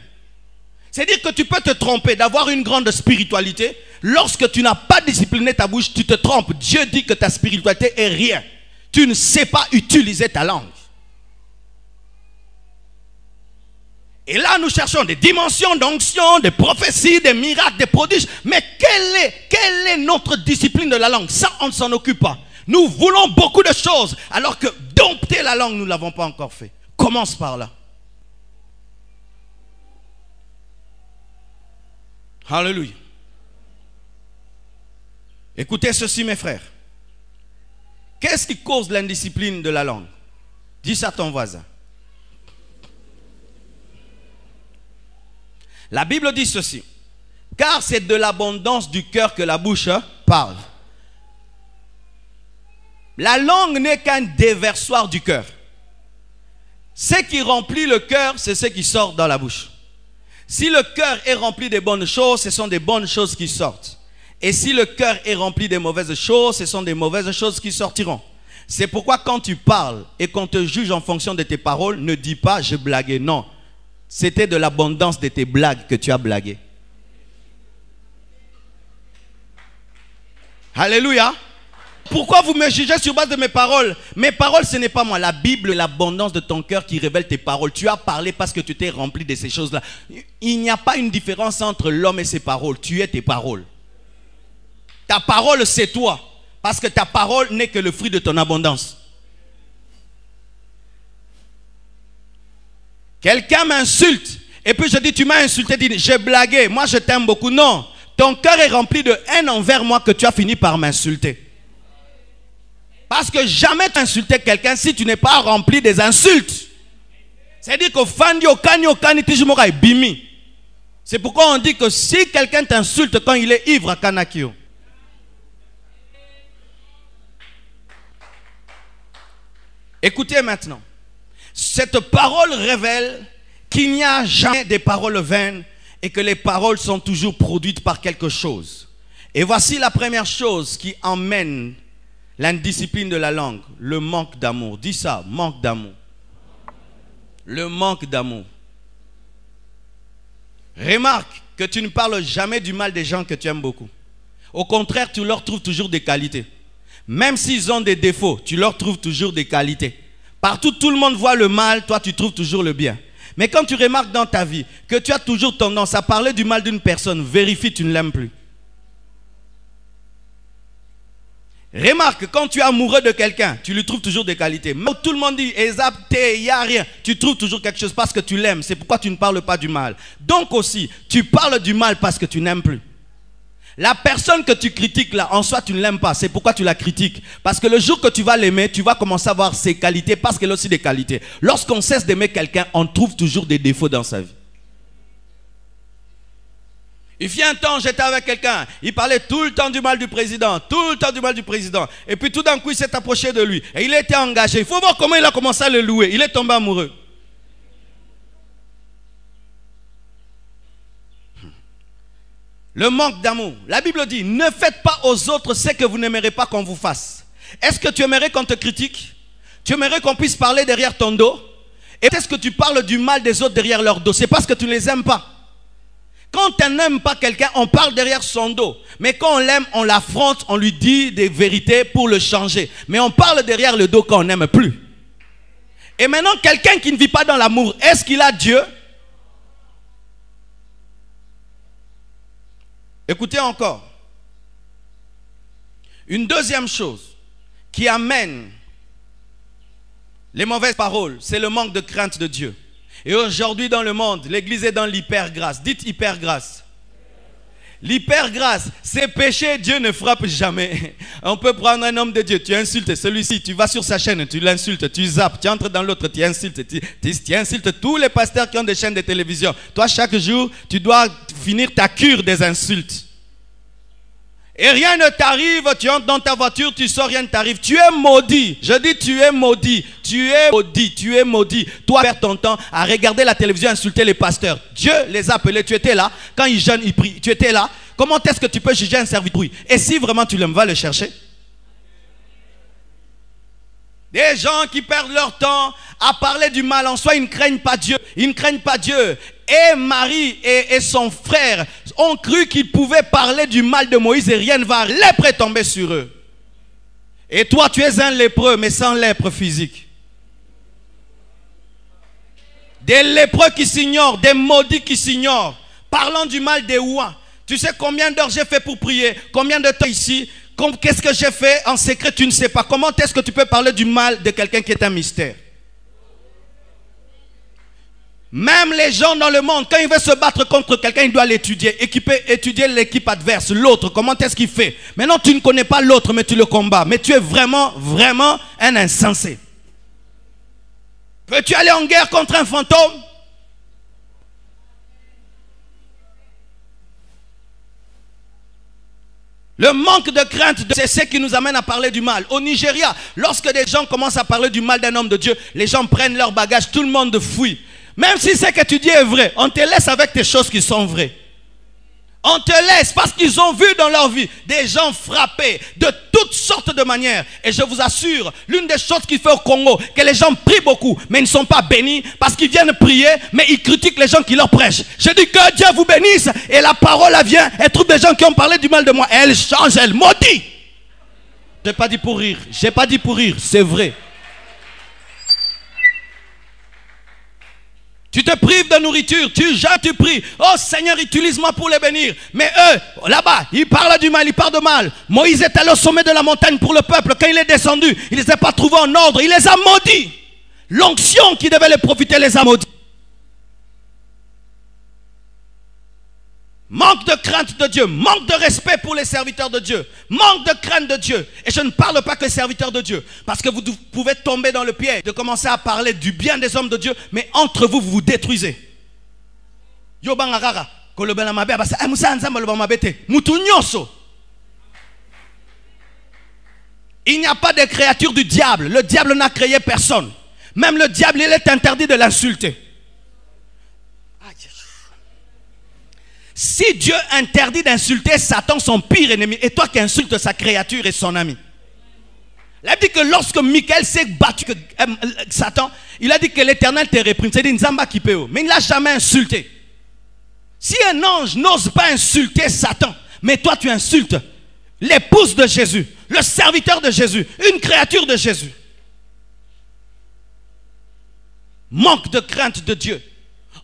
C'est-à-dire que tu peux te tromper d'avoir une grande spiritualité. Lorsque tu n'as pas discipliné ta bouche, tu te trompes. Dieu dit que ta spiritualité est rien. Tu ne sais pas utiliser ta langue. Et là, nous cherchons des dimensions d'onction, des prophéties, des miracles, des prodiges. Mais quelle est notre discipline de la langue? Ça, on ne s'en occupe pas. Nous voulons beaucoup de choses, alors que dompter la langue, nous ne l'avons pas encore fait. Commence par là. Alléluia. Écoutez ceci, mes frères. Qu'est-ce qui cause l'indiscipline de la langue? Dis ça à ton voisin. La Bible dit ceci. Car c'est de l'abondance du cœur que la bouche parle. La langue n'est qu'un déversoir du cœur. Ce qui remplit le cœur, c'est ce qui sort dans la bouche. Si le cœur est rempli de bonnes choses, ce sont des bonnes choses qui sortent. Et si le cœur est rempli de mauvaises choses, ce sont des mauvaises choses qui sortiront. C'est pourquoi quand tu parles et qu'on te juge en fonction de tes paroles, ne dis pas « je blaguais ». Non, c'était de l'abondance de tes blagues que tu as blagué. Alléluia. Pourquoi vous me jugez sur base de mes paroles? Mes paroles, ce n'est pas moi. La Bible, l'abondance de ton cœur qui révèle tes paroles. Tu as parlé parce que tu t'es rempli de ces choses-là. Il n'y a pas une différence entre l'homme et ses paroles. Tu es tes paroles. Ta parole, c'est toi. Parce que ta parole n'est que le fruit de ton abondance. Quelqu'un m'insulte. Et puis je dis, tu m'as insulté. Dis, j'ai blagué. Moi, je t'aime beaucoup. Non. Ton cœur est rempli de haine envers moi que tu as fini par m'insulter. Parce que jamais tu insulté quelqu'un si tu n'es pas rempli des insultes. C'est-à-dire que c'est pourquoi on dit que si quelqu'un t'insulte quand il est ivre à Kanakio. Écoutez maintenant. Cette parole révèle qu'il n'y a jamais des paroles vaines et que les paroles sont toujours produites par quelque chose. Et voici la première chose qui emmène l'indiscipline de la langue, le manque d'amour. Dis ça, manque d'amour. Le manque d'amour. Remarque que tu ne parles jamais du mal des gens que tu aimes beaucoup. Au contraire, tu leur trouves toujours des qualités. Même s'ils ont des défauts, tu leur trouves toujours des qualités. Partout, tout le monde voit le mal, toi tu trouves toujours le bien. Mais quand tu remarques dans ta vie que tu as toujours tendance à parler du mal d'une personne, vérifie, tu ne l'aimes plus. Remarque, quand tu es amoureux de quelqu'un, tu lui trouves toujours des qualités. Mais tout le monde dit, il n'y a rien. Tu trouves toujours quelque chose parce que tu l'aimes. C'est pourquoi tu ne parles pas du mal. Donc aussi, tu parles du mal parce que tu n'aimes plus. La personne que tu critiques là, en soi, tu ne l'aimes pas. C'est pourquoi tu la critiques. Parce que le jour que tu vas l'aimer, tu vas commencer à voir ses qualités parce qu'elle a aussi des qualités. Lorsqu'on cesse d'aimer quelqu'un, on trouve toujours des défauts dans sa vie. Il fit un temps, j'étais avec quelqu'un, il parlait tout le temps du mal du président, tout le temps du mal du président. Et puis tout d'un coup, il s'est approché de lui. Et il était engagé. Il faut voir comment il a commencé à le louer. Il est tombé amoureux. Le manque d'amour. La Bible dit, ne faites pas aux autres ce que vous n'aimerez pas qu'on vous fasse. Est-ce que tu aimerais qu'on te critique? Tu aimerais qu'on puisse parler derrière ton dos? Et est-ce que tu parles du mal des autres derrière leur dos? C'est parce que tu ne les aimes pas. Quand tu n'aimes pas quelqu'un, on parle derrière son dos. Mais quand on l'aime, on l'affronte, on lui dit des vérités pour le changer. Mais on parle derrière le dos quand on n'aime plus. Et maintenant, quelqu'un qui ne vit pas dans l'amour, est-ce qu'il a Dieu? Écoutez encore. Une deuxième chose qui amène les mauvaises paroles, c'est le manque de crainte de Dieu. Et aujourd'hui dans le monde, l'église est dans l'hypergrâce. Dites hypergrâce. L'hypergrâce, c'est péché, Dieu ne frappe jamais. On peut prendre un homme de Dieu, tu insultes celui-ci, tu vas sur sa chaîne, tu l'insultes, tu zappes, tu entres dans l'autre, tu insultes, tu insultes tous les pasteurs qui ont des chaînes de télévision. Toi, chaque jour, tu dois finir ta cure des insultes. Et rien ne t'arrive, tu entres dans ta voiture, tu sors, rien ne t'arrive. Tu es maudit. Je dis tu es maudit. Tu es maudit. Tu es maudit. Toi, perds ton temps à regarder la télévision, insulter les pasteurs. Dieu les a appelés. Tu étais là. Quand ils jeûnent, ils prient. Tu étais là. Comment est-ce que tu peux juger un serviteur? Et si vraiment tu l'aimes, va le chercher. Des gens qui perdent leur temps à parler du mal en soi, ils ne craignent pas Dieu. Ils ne craignent pas Dieu. Et Marie et son frère ont cru qu'ils pouvaient parler du mal de Moïse et rien ne va. Lèpre est tombé sur eux. Et toi, tu es un lépreux, mais sans lèpre physique. Des lépreux qui s'ignorent, des maudits qui s'ignorent. Parlant du mal des ouans. Tu sais combien d'heures j'ai fait pour prier? Combien de temps ici? Qu'est-ce que j'ai fait en secret? Tu ne sais pas. Comment est-ce que tu peux parler du mal de quelqu'un qui est un mystère? Même les gens dans le monde, quand il veut se battre contre quelqu'un, il doit l'étudier. Étudier l'équipe adverse, l'autre. Comment est-ce qu'il fait? Maintenant, tu ne connais pas l'autre, mais tu le combats. Mais tu es vraiment, vraiment un insensé. Peux-tu aller en guerre contre un fantôme? Le manque de crainte, c'est ce qui nous amène à parler du mal. Au Nigeria, lorsque des gens commencent à parler du mal d'un homme de Dieu, les gens prennent leur bagage, tout le monde fuit. Même si ce que tu dis est vrai, on te laisse avec des choses qui sont vraies. On te laisse parce qu'ils ont vu dans leur vie des gens frappés de toutes sortes de manières. Et je vous assure, l'une des choses qui fait au Congo, que les gens prient beaucoup, mais ils ne sont pas bénis parce qu'ils viennent prier, mais ils critiquent les gens qui leur prêchent. Je dis que Dieu vous bénisse et la parole elle vient, elle trouve des gens qui ont parlé du mal de moi. Et elle change, elle maudit. Je n'ai pas dit pour rire, je n'ai pas dit pour rire, c'est vrai. Tu te prives de nourriture, tu jeûnes, tu pries. Oh Seigneur, utilise-moi pour les bénir. Mais eux, là-bas, ils parlent du mal, ils parlent de mal. Moïse est allé au sommet de la montagne pour le peuple. Quand il est descendu, il ne les a pas trouvés en ordre. Il les a maudits. L'onction qui devait les profiter les a maudits. Manque de crainte de Dieu, manque de respect pour les serviteurs de Dieu, manque de crainte de Dieu. Et je ne parle pas que les serviteurs de Dieu, parce que vous pouvez tomber dans le piège de commencer à parler du bien des hommes de Dieu, mais entre vous, vous vous détruisez. Il n'y a pas de créature du diable. Le diable n'a créé personne. Même le diable, il est interdit de l'insulter. Si Dieu interdit d'insulter Satan, son pire ennemi, et toi qui insultes sa créature et son ami. Il a dit que lorsque Michael s'est battu que Satan, il a dit que l'Éternel te réprime. C'est dit Nzamba qui peut, mais il ne l'a jamais insulté. Si un ange n'ose pas insulter Satan, mais toi tu insultes l'épouse de Jésus, le serviteur de Jésus, une créature de Jésus. Manque de crainte de Dieu.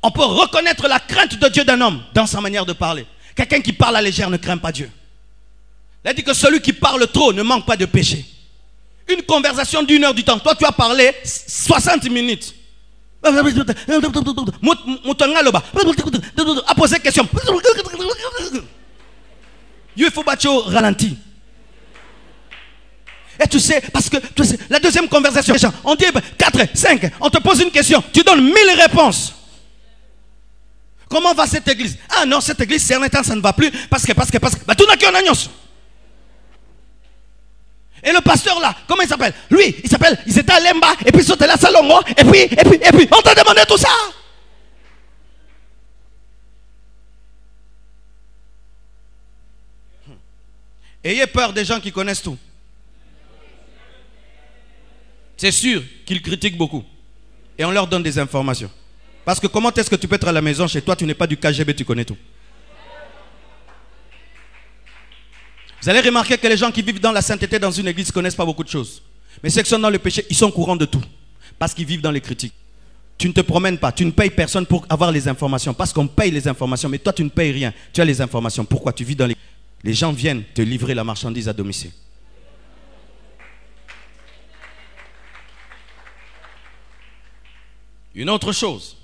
On peut reconnaître la crainte de Dieu d'un homme dans sa manière de parler. Quelqu'un qui parle à légère ne craint pas Dieu. Il a dit que celui qui parle trop ne manque pas de péché. Une conversation d'1 heure du temps. Toi, tu as parlé 60 minutes. A posé question. Il faut battre au ralenti. Et tu sais, parce que tu sais, la deuxième conversation, on dit 4, 5, on te pose une question, tu donnes 1000 réponses. Comment va cette église? Ah non, cette église, c'est un temps, ça ne va plus. Parce que. Bah, tout n'a qu'un agneau. Et le pasteur là, comment il s'appelle? Lui, il s'était à Lemba, et puis sauté là, Salongo, et puis, on t'a demandé tout ça. Ayez peur des gens qui connaissent tout. C'est sûr qu'ils critiquent beaucoup. Et on leur donne des informations. Parce que comment est-ce que tu peux être à la maison chez toi, tu n'es pas du KGB, tu connais tout. Vous allez remarquer que les gens qui vivent dans la sainteté dans une église ne connaissent pas beaucoup de choses. Mais ceux qui sont dans le péché, ils sont au courant de tout. Parce qu'ils vivent dans les critiques. Tu ne te promènes pas, tu ne payes personne pour avoir les informations. Parce qu'on paye les informations, mais toi tu ne payes rien. Tu as les informations. Pourquoi? Tu vis dans les... Les gens viennent te livrer la marchandise à domicile. Une autre chose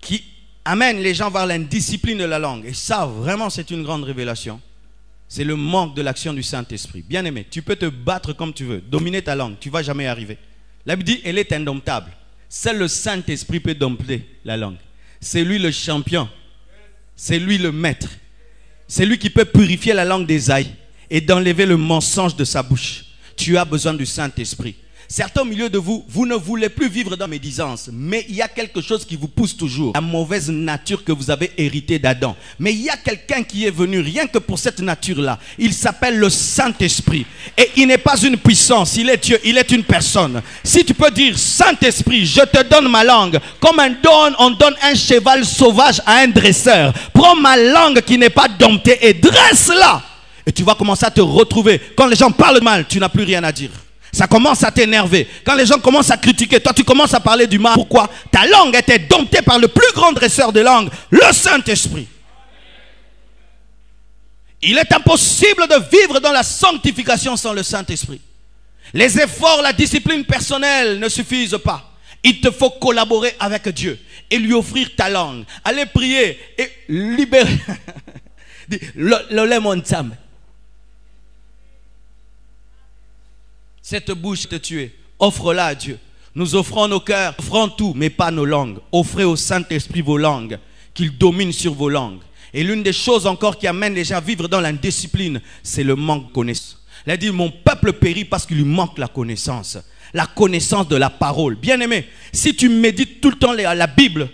qui amène les gens vers l'indiscipline de la langue, et ça vraiment c'est une grande révélation, c'est le manque de l'action du Saint-Esprit. Bien aimé, tu peux te battre comme tu veux, dominer ta langue, tu ne vas jamais y arriver. La Bible dit, elle est indomptable. Seul le Saint-Esprit peut dompter la langue. C'est lui le champion, c'est lui le maître. C'est lui qui peut purifier la langue d'Ésaïe et d'enlever le mensonge de sa bouche. Tu as besoin du Saint-Esprit. Certains au milieu de vous, vous ne voulez plus vivre dans la médisance, mais il y a quelque chose qui vous pousse toujours. La mauvaise nature que vous avez héritée d'Adam. Mais il y a quelqu'un qui est venu rien que pour cette nature-là. Il s'appelle le Saint-Esprit. Et il n'est pas une puissance, il est Dieu, il est une personne. Si tu peux dire, Saint-Esprit, je te donne ma langue. Comme on donne un cheval sauvage à un dresseur. Prends ma langue qui n'est pas domptée et dresse-la. Et tu vas commencer à te retrouver. Quand les gens parlent mal, tu n'as plus rien à dire. Ça commence à t'énerver. Quand les gens commencent à critiquer, toi tu commences à parler du mal. Pourquoi? Ta langue était domptée par le plus grand dresseur de langue, le Saint-Esprit. Il est impossible de vivre dans la sanctification sans le Saint-Esprit. Les efforts, la discipline personnelle ne suffisent pas. Il te faut collaborer avec Dieu et lui offrir ta langue. Aller prier et libérer. Cette bouche te tuer, offre-la à Dieu. Nous offrons nos cœurs, offrons tout, mais pas nos langues. Offrez au Saint-Esprit vos langues, qu'il domine sur vos langues. Et l'une des choses encore qui amène les gens à vivre dans l'indiscipline, c'est le manque de connaissance. Il a dit, mon peuple périt parce qu'il lui manque la connaissance de la parole. Bien aimé, si tu médites tout le temps la Bible,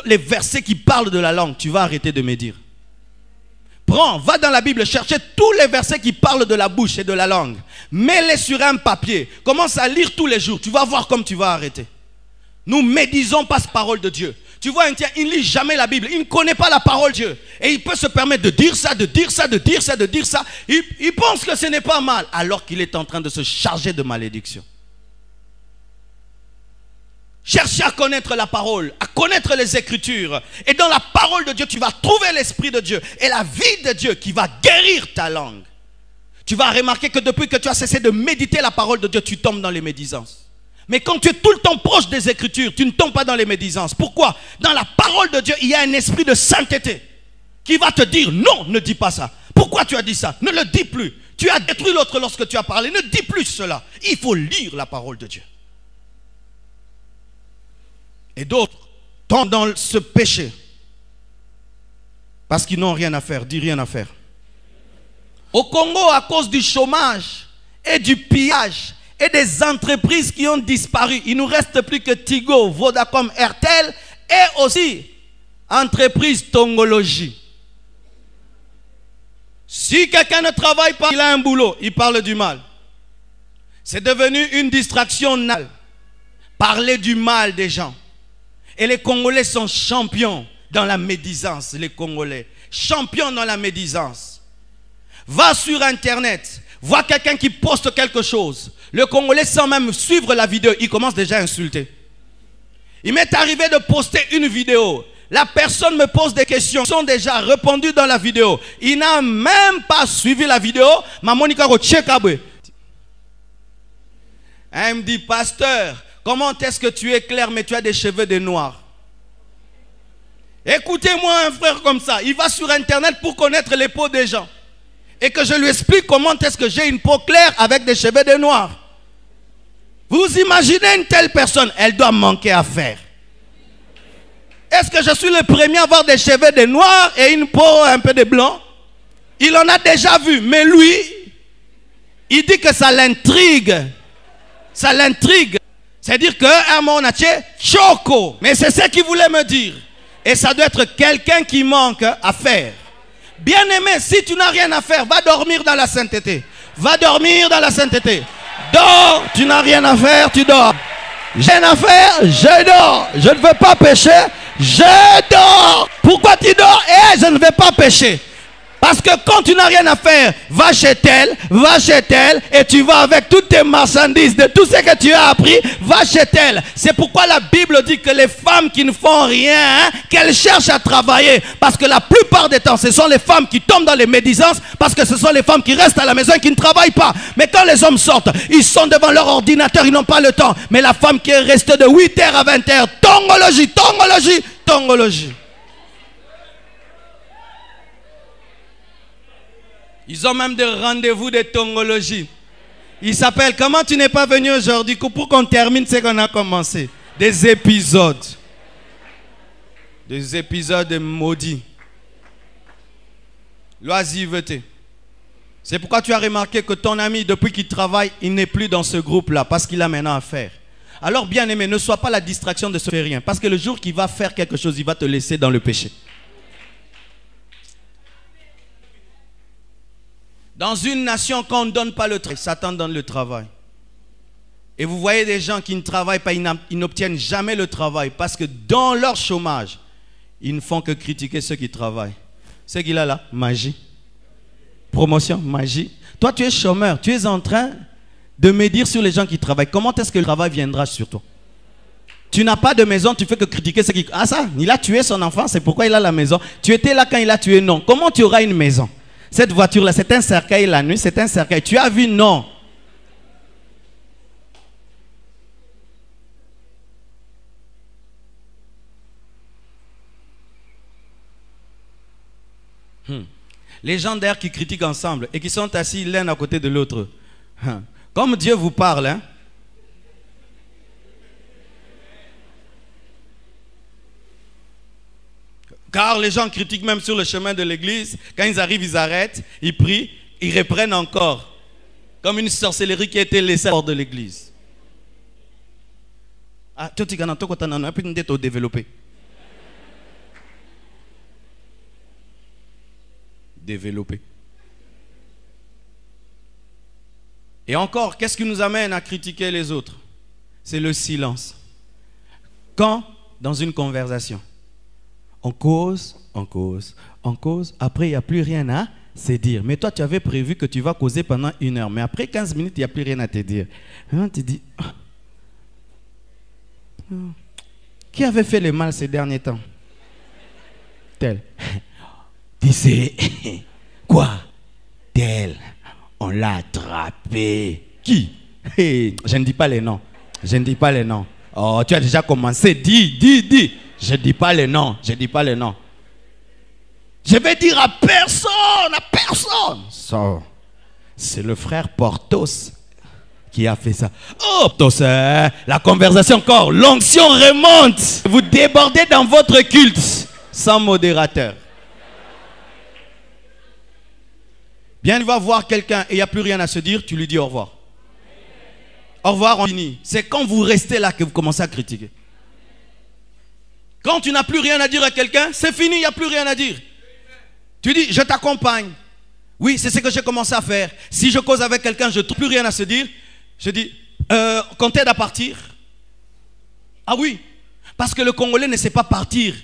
les versets qui parlent de la langue, tu vas arrêter de médire. Va dans la Bible, cherchez tous les versets qui parlent de la bouche et de la langue. Mets-les sur un papier. Commence à lire tous les jours. Tu vas voir comme tu vas arrêter. Nous médisons pas cette parole de Dieu. Tu vois un tien, il ne lit jamais la Bible. Il ne connaît pas la parole de Dieu. Et il peut se permettre de dire ça, de dire ça, de dire ça, de dire ça. Il pense que ce n'est pas mal, alors qu'il est en train de se charger de malédiction. Cherchez à connaître la parole, à connaître les Écritures. Et dans la parole de Dieu, tu vas trouver l'Esprit de Dieu et la vie de Dieu qui va guérir ta langue. Tu vas remarquer que depuis que tu as cessé de méditer la parole de Dieu, tu tombes dans les médisances. Mais quand tu es tout le temps proche des Écritures, tu ne tombes pas dans les médisances. Pourquoi? Dans la parole de Dieu, il y a un esprit de sainteté qui va te dire non, ne dis pas ça. Pourquoi tu as dit ça? Ne le dis plus. Tu as détruit l'autre lorsque tu as parlé. Ne dis plus cela. Il faut lire la parole de Dieu. Et d'autres tombent dans ce péché parce qu'ils n'ont rien à faire. Dis rien à faire. Au Congo, à cause du chômage et du pillage et des entreprises qui ont disparu, il ne nous reste plus que Tigo, Vodacom, Airtel et aussi entreprise Tongologie. Si quelqu'un ne travaille pas, il a un boulot, il parle du mal. C'est devenu une distraction nationale. Parler du mal des gens. Et les Congolais sont champions dans la médisance, les Congolais. Champions dans la médisance. Va sur Internet, vois quelqu'un qui poste quelque chose. Le Congolais, sans même suivre la vidéo, il commence déjà à insulter. Il m'est arrivé de poster une vidéo. La personne me pose des questions. Ils sont déjà répondues dans la vidéo. Il n'a même pas suivi la vidéo. Elle me dit, pasteur, comment est-ce que tu es clair mais tu as des cheveux de noirs? Écoutez-moi un frère comme ça. Il va sur Internet pour connaître les peaux des gens. Et que je lui explique comment est-ce que j'ai une peau claire avec des cheveux de noirs. Vous imaginez une telle personne, elle doit manquer à faire. Et Est-ce que je suis le premier à avoir des cheveux de noir et une peau un peu de blanc? Il en a déjà vu, mais lui, il dit que ça l'intrigue. Ça l'intrigue. C'est-à-dire qu'à un moment, on a tué Choco. Mais c'est ce qu'il voulait me dire. Et ça doit être quelqu'un qui manque à faire. Bien-aimé, si tu n'as rien à faire, va dormir dans la sainteté. Va dormir dans la sainteté. Dors, tu n'as rien à faire, tu dors. J'ai rien à faire, je dors. Je ne veux pas pécher, je dors. Pourquoi tu dors? Je ne vais pas pécher. Parce que quand tu n'as rien à faire, va chez tel, et tu vas avec toutes tes marchandises, de tout ce que tu as appris, va chez tel. C'est pourquoi la Bible dit que les femmes qui ne font rien, qu'elles cherchent à travailler. Parce que la plupart des temps, ce sont les femmes qui tombent dans les médisances, parce que ce sont les femmes qui restent à la maison et qui ne travaillent pas. Mais quand les hommes sortent, ils sont devant leur ordinateur, ils n'ont pas le temps. Mais la femme qui est restée de 8h à 20h, tongologie, tongologie, tongologie. Ils ont même des rendez-vous de tongologie. Ils s'appellent, comment tu n'es pas venu aujourd'hui pour qu'on termine ce qu'on a commencé? Des épisodes. Des épisodes maudits. L'oisiveté. C'est pourquoi tu as remarqué que ton ami, depuis qu'il travaille, il n'est plus dans ce groupe-là, parce qu'il a maintenant à faire. Alors bien aimé, ne sois pas la distraction de ce rien, parce que le jour qu'il va faire quelque chose, il va te laisser dans le péché. Dans une nation, quand on ne donne pas le travail, Satan donne le travail. Et vous voyez des gens qui ne travaillent pas, ils n'obtiennent jamais le travail. Parce que dans leur chômage, ils ne font que critiquer ceux qui travaillent. C'est qu'il a là, magie. Promotion, magie. Toi, tu es chômeur, tu es en train de médire sur les gens qui travaillent. Comment est-ce que le travail viendra sur toi? Tu n'as pas de maison, tu fais que critiquer ceux qui... Ah ça, il a tué son enfant, c'est pourquoi il a la maison. Tu étais là quand il a tué, non. Comment tu auras une maison? Cette voiture-là, c'est un cercueil la nuit, c'est un cercueil. Tu as vu? Non. Les gens d'ailleurs qui critiquent ensemble et qui sont assis l'un à côté de l'autre. Comme Dieu vous parle, hein? Car les gens critiquent même sur le chemin de l'église. Quand ils arrivent, ils arrêtent, ils prient, ils reprennent encore. Comme une sorcellerie qui a été laissée hors de l'église. Ah, tu as développé. Développer. Et encore, qu'est-ce qui nous amène à critiquer les autres? C'est le silence. Quand, dans une conversation, on cause, après il n'y a plus rien à se dire. Mais toi tu avais prévu que tu vas causer pendant 1 heure, mais après 15 minutes il n'y a plus rien à te dire. Maintenant tu dis, qui avait fait le mal ces derniers temps? Tel. Tu sais, quoi? Tel, on l'a attrapé. Qui? Je ne dis pas les noms. Je ne dis pas les noms. Oh, tu as déjà commencé. Dis. Je ne dis pas les noms. Je ne dis pas les noms. Je vais dire à personne. À personne. So, c'est le frère Portos qui a fait ça. Oh, Portos, la conversation encore. L'onction remonte. Vous débordez dans votre culte sans modérateur. Bien, tu vas voir quelqu'un et il n'y a plus rien à se dire, tu lui dis au revoir. Au revoir, on finit. C'est quand vous restez là que vous commencez à critiquer. Quand tu n'as plus rien à dire à quelqu'un, c'est fini, il n'y a plus rien à dire. Tu dis, je t'accompagne. Oui, c'est ce que j'ai commencé à faire. Si je cause avec quelqu'un, je n'ai plus rien à se dire. Je dis, qu'on t'aide à partir. Ah oui, parce que le Congolais ne sait pas partir.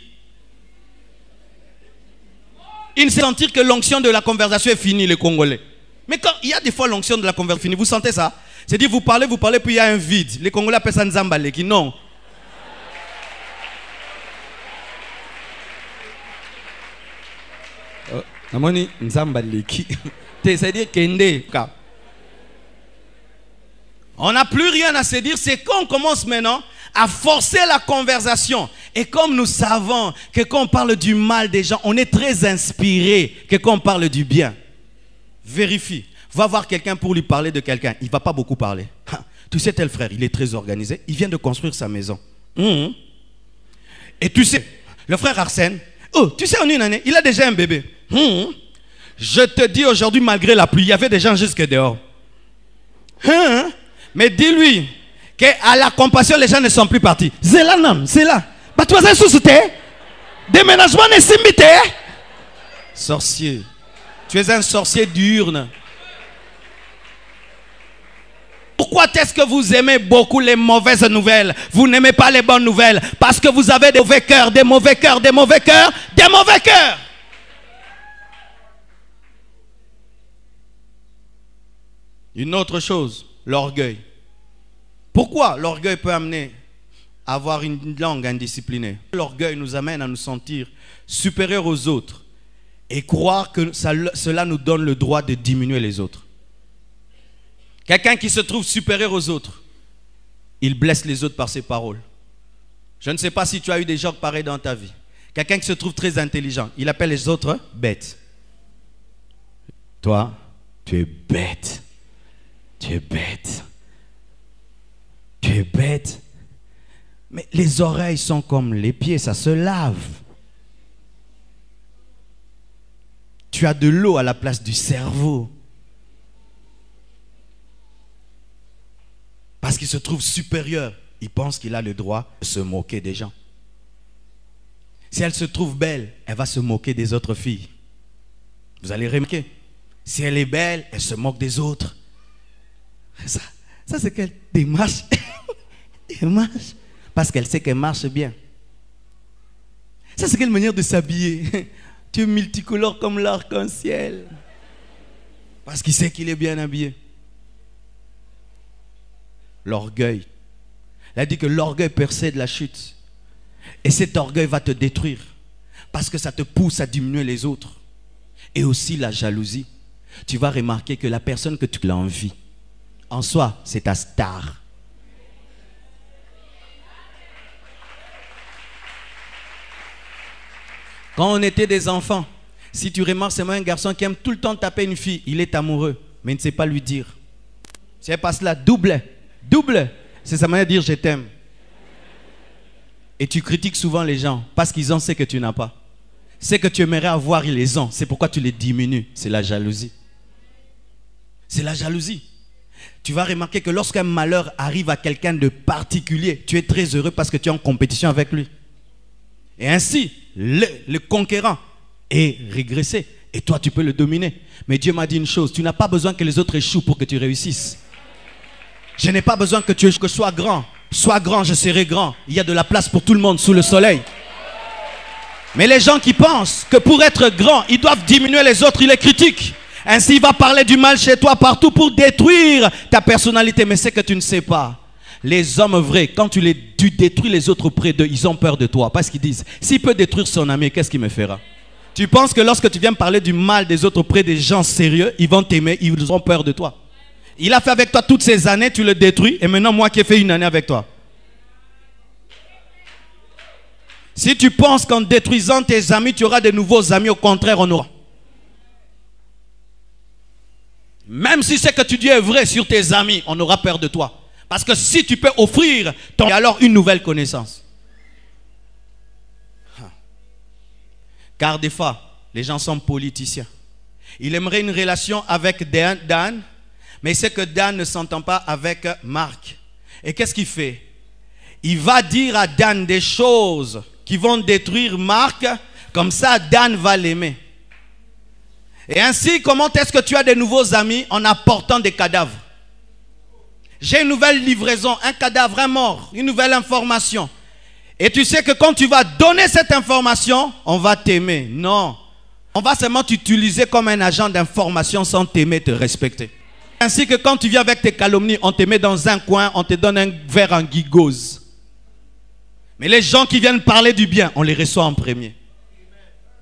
Il ne sait sentir que l'onction de la conversation est finie, les Congolais. Mais quand il y a des fois l'onction de la conversation est finie, vous sentez ça? C'est-à-dire vous parlez, puis il y a un vide. Les Congolais appellent ça Nzambaleki. Non. C'est-à-dire Kende. On n'a plus rien à se dire. C'est quand on commence maintenant à forcer la conversation. Et comme nous savons que quand on parle du mal des gens, on est très inspiré que quand on parle du bien. Vérifie. Va voir quelqu'un pour lui parler de quelqu'un. Il ne va pas beaucoup parler. Tu sais, tel frère, il est très organisé. Il vient de construire sa maison. Et tu sais, Le frère Arsène, oh, tu sais, en une année, il a déjà un bébé. Je te dis aujourd'hui, malgré la pluie, il y avait des gens jusque dehors. Mais dis-lui qu'à la compassion, les gens ne sont plus partis. C'est là, non, c'est là. Bah, tu vas sous-souter. Déménagement n'est simité. Sorcier. Tu es un sorcier diurne. Pourquoi est-ce que vous aimez beaucoup les mauvaises nouvelles? Vous n'aimez pas les bonnes nouvelles. Parce que vous avez des mauvais cœurs, des mauvais cœurs, des mauvais cœurs, des mauvais cœurs. Une autre chose, l'orgueil. Pourquoi l'orgueil peut amener à avoir une langue indisciplinée? L'orgueil nous amène à nous sentir supérieurs aux autres et croire que cela nous donne le droit de diminuer les autres. Quelqu'un qui se trouve supérieur aux autres, il blesse les autres par ses paroles. Je ne sais pas si tu as eu des gens pareils dans ta vie. Quelqu'un qui se trouve très intelligent, il appelle les autres bêtes. Toi, tu es bête. Tu es bête. Tu es bête. Mais les oreilles sont comme les pieds, ça se lave. Tu as de l'eau à la place du cerveau. Parce qu'il se trouve supérieur, il pense qu'il a le droit de se moquer des gens. Si elle se trouve belle, elle va se moquer des autres filles. Vous allez remarquer. Si elle est belle, elle se moque des autres. Ça c'est qu'elle démarche. Démarche. Parce qu'elle sait qu'elle marche bien. Ça c'est quelle manière de s'habiller. Tu es multicolore comme l'arc-en-ciel. Parce qu'il sait qu'il est bien habillé. L'orgueil. Il a dit que l'orgueil précède la chute. Et cet orgueil va te détruire. Parce que ça te pousse à diminuer les autres. Et aussi la jalousie. Tu vas remarquer que la personne que tu l'envies, en soi, c'est ta star. Quand on était des enfants, si tu remarques, c'est moi un garçon qui aime tout le temps taper une fille. Il est amoureux, mais il ne sait pas lui dire. C'est pas cela, double. C'est sa manière de dire je t'aime. Et tu critiques souvent les gens parce qu'ils ont ce que tu n'as pas. Ce que tu aimerais avoir, ils les ont. C'est pourquoi tu les diminues. C'est la jalousie. C'est la jalousie. Tu vas remarquer que lorsqu'un malheur arrive à quelqu'un de particulier, tu es très heureux parce que tu es en compétition avec lui. Et ainsi, le conquérant est régressé. Et toi, tu peux le dominer. Mais Dieu m'a dit une chose, tu n'as pas besoin que les autres échouent pour que tu réussisses. Je n'ai pas besoin que tu sois grand. Sois grand, je serai grand. Il y a de la place pour tout le monde sous le soleil. Mais les gens qui pensent que pour être grand, ils doivent diminuer les autres, ils les critiquent. Ainsi, il va parler du mal chez toi partout pour détruire ta personnalité. Mais c'est que tu ne sais pas. Les hommes vrais, quand tu détruis les autres auprès d'eux, ils ont peur de toi. Parce qu'ils disent, s'il peut détruire son ami, qu'est-ce qu'il me fera? Tu penses que lorsque tu viens parler du mal des autres auprès des gens sérieux, ils vont t'aimer, ils ont peur de toi. Il a fait avec toi toutes ces années, tu le détruis, et maintenant moi qui ai fait une année avec toi. Si tu penses qu'en détruisant tes amis, tu auras de nouveaux amis, au contraire, on aura. Même si ce que tu dis est vrai sur tes amis, on aura peur de toi. Parce que si tu peux offrir, alors une nouvelle connaissance. Car des fois, les gens sont politiciens. Il aimerait une relation avec Dan, mais c'est que Dan ne s'entend pas avec Marc. Et qu'est-ce qu'il fait? Il va dire à Dan des choses qui vont détruire Marc. Comme ça, Dan va l'aimer. Et ainsi, comment est-ce que tu as de nouveaux amis en apportant des cadavres? J'ai une nouvelle livraison, un cadavre, un mort, une nouvelle information. Et tu sais que quand tu vas donner cette information, on va t'aimer. Non. On va seulement t'utiliser comme un agent d'information sans t'aimer, te respecter. Ainsi que quand tu viens avec tes calomnies, on te met dans un coin, on te donne un verre en guigose. Mais les gens qui viennent parler du bien, on les reçoit en premier.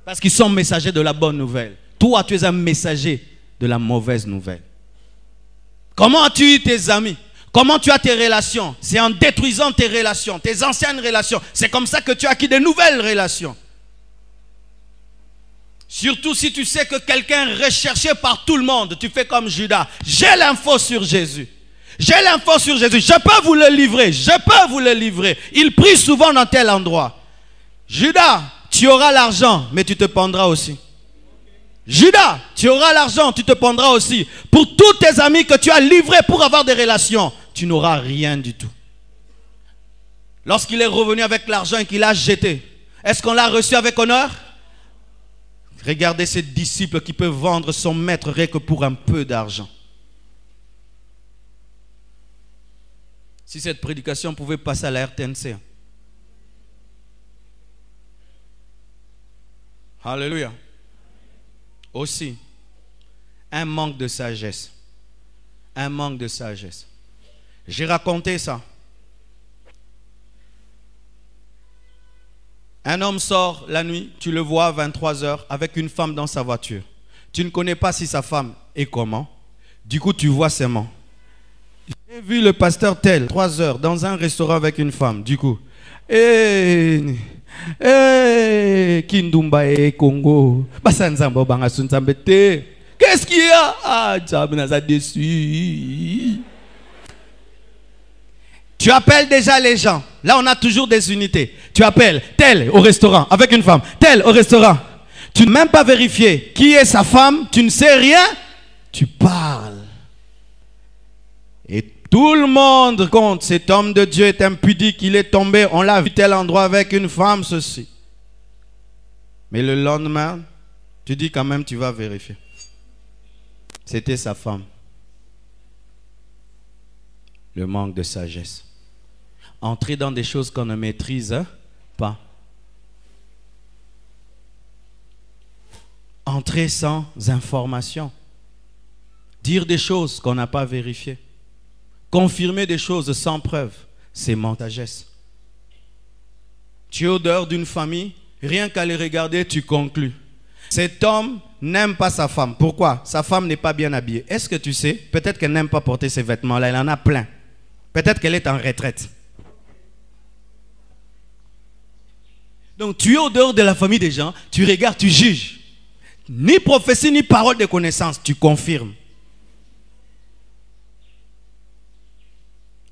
Parce qu'ils sont messagers de la bonne nouvelle. Toi, tu es un messager de la mauvaise nouvelle. Comment as-tu eu tes amis? Comment tu as tes relations? C'est en détruisant tes relations, tes anciennes relations. C'est comme ça que tu as acquis de nouvelles relations. Surtout si tu sais que quelqu'un est recherché par tout le monde, tu fais comme Judas. J'ai l'info sur Jésus. J'ai l'info sur Jésus. Je peux vous le livrer. Je peux vous le livrer. Il prie souvent dans tel endroit. Judas, tu auras l'argent, mais tu te pendras aussi. Judas, tu auras l'argent, tu te pendras aussi. Pour tous tes amis que tu as livrés pour avoir des relations, tu n'auras rien du tout. Lorsqu'il est revenu avec l'argent et qu'il l'a jeté, est-ce qu'on l'a reçu avec honneur? Regardez ces disciples qui peuvent vendre son maître rien que pour un peu d'argent. Si cette prédication pouvait passer à la RTNC. Alléluia. Aussi, un manque de sagesse. Un manque de sagesse. J'ai raconté ça. Un homme sort la nuit, tu le vois à 23 h avec une femme dans sa voiture. Tu ne connais pas si sa femme est comment. Du coup, tu vois seulement. J'ai vu le pasteur tel, 3 h dans un restaurant avec une femme. Du coup, Kindumba et Congo. Qu'est-ce qu'il y a? Ah, dessus. Tu appelles déjà les gens. Là, on a toujours des unités. Tu appelles tel au restaurant avec une femme, tel au restaurant. Tu n'as même pas vérifié qui est sa femme, tu ne sais rien. Tu parles. Et tout le monde compte. Cet homme de Dieu est impudique, il est tombé. On l'a vu tel endroit avec une femme, ceci. Mais le lendemain, tu dis quand même, tu vas vérifier. C'était sa femme. Le manque de sagesse. Entrer dans des choses qu'on ne maîtrise pas. Entrer sans information. Dire des choses qu'on n'a pas vérifiées. Confirmer des choses sans preuve. C'est manque de sagesse. Tu es au dehors d'une famille, rien qu'à les regarder, tu conclus. Cet homme n'aime pas sa femme. Pourquoi? Sa femme n'est pas bien habillée. Est-ce que tu sais? Peut-être qu'elle n'aime pas porter ces vêtements-là. Elle en a plein. Peut-être qu'elle est en retraite. Donc tu es au dehors de la famille des gens, tu regardes, tu juges. Ni prophétie, ni parole de connaissance, tu confirmes.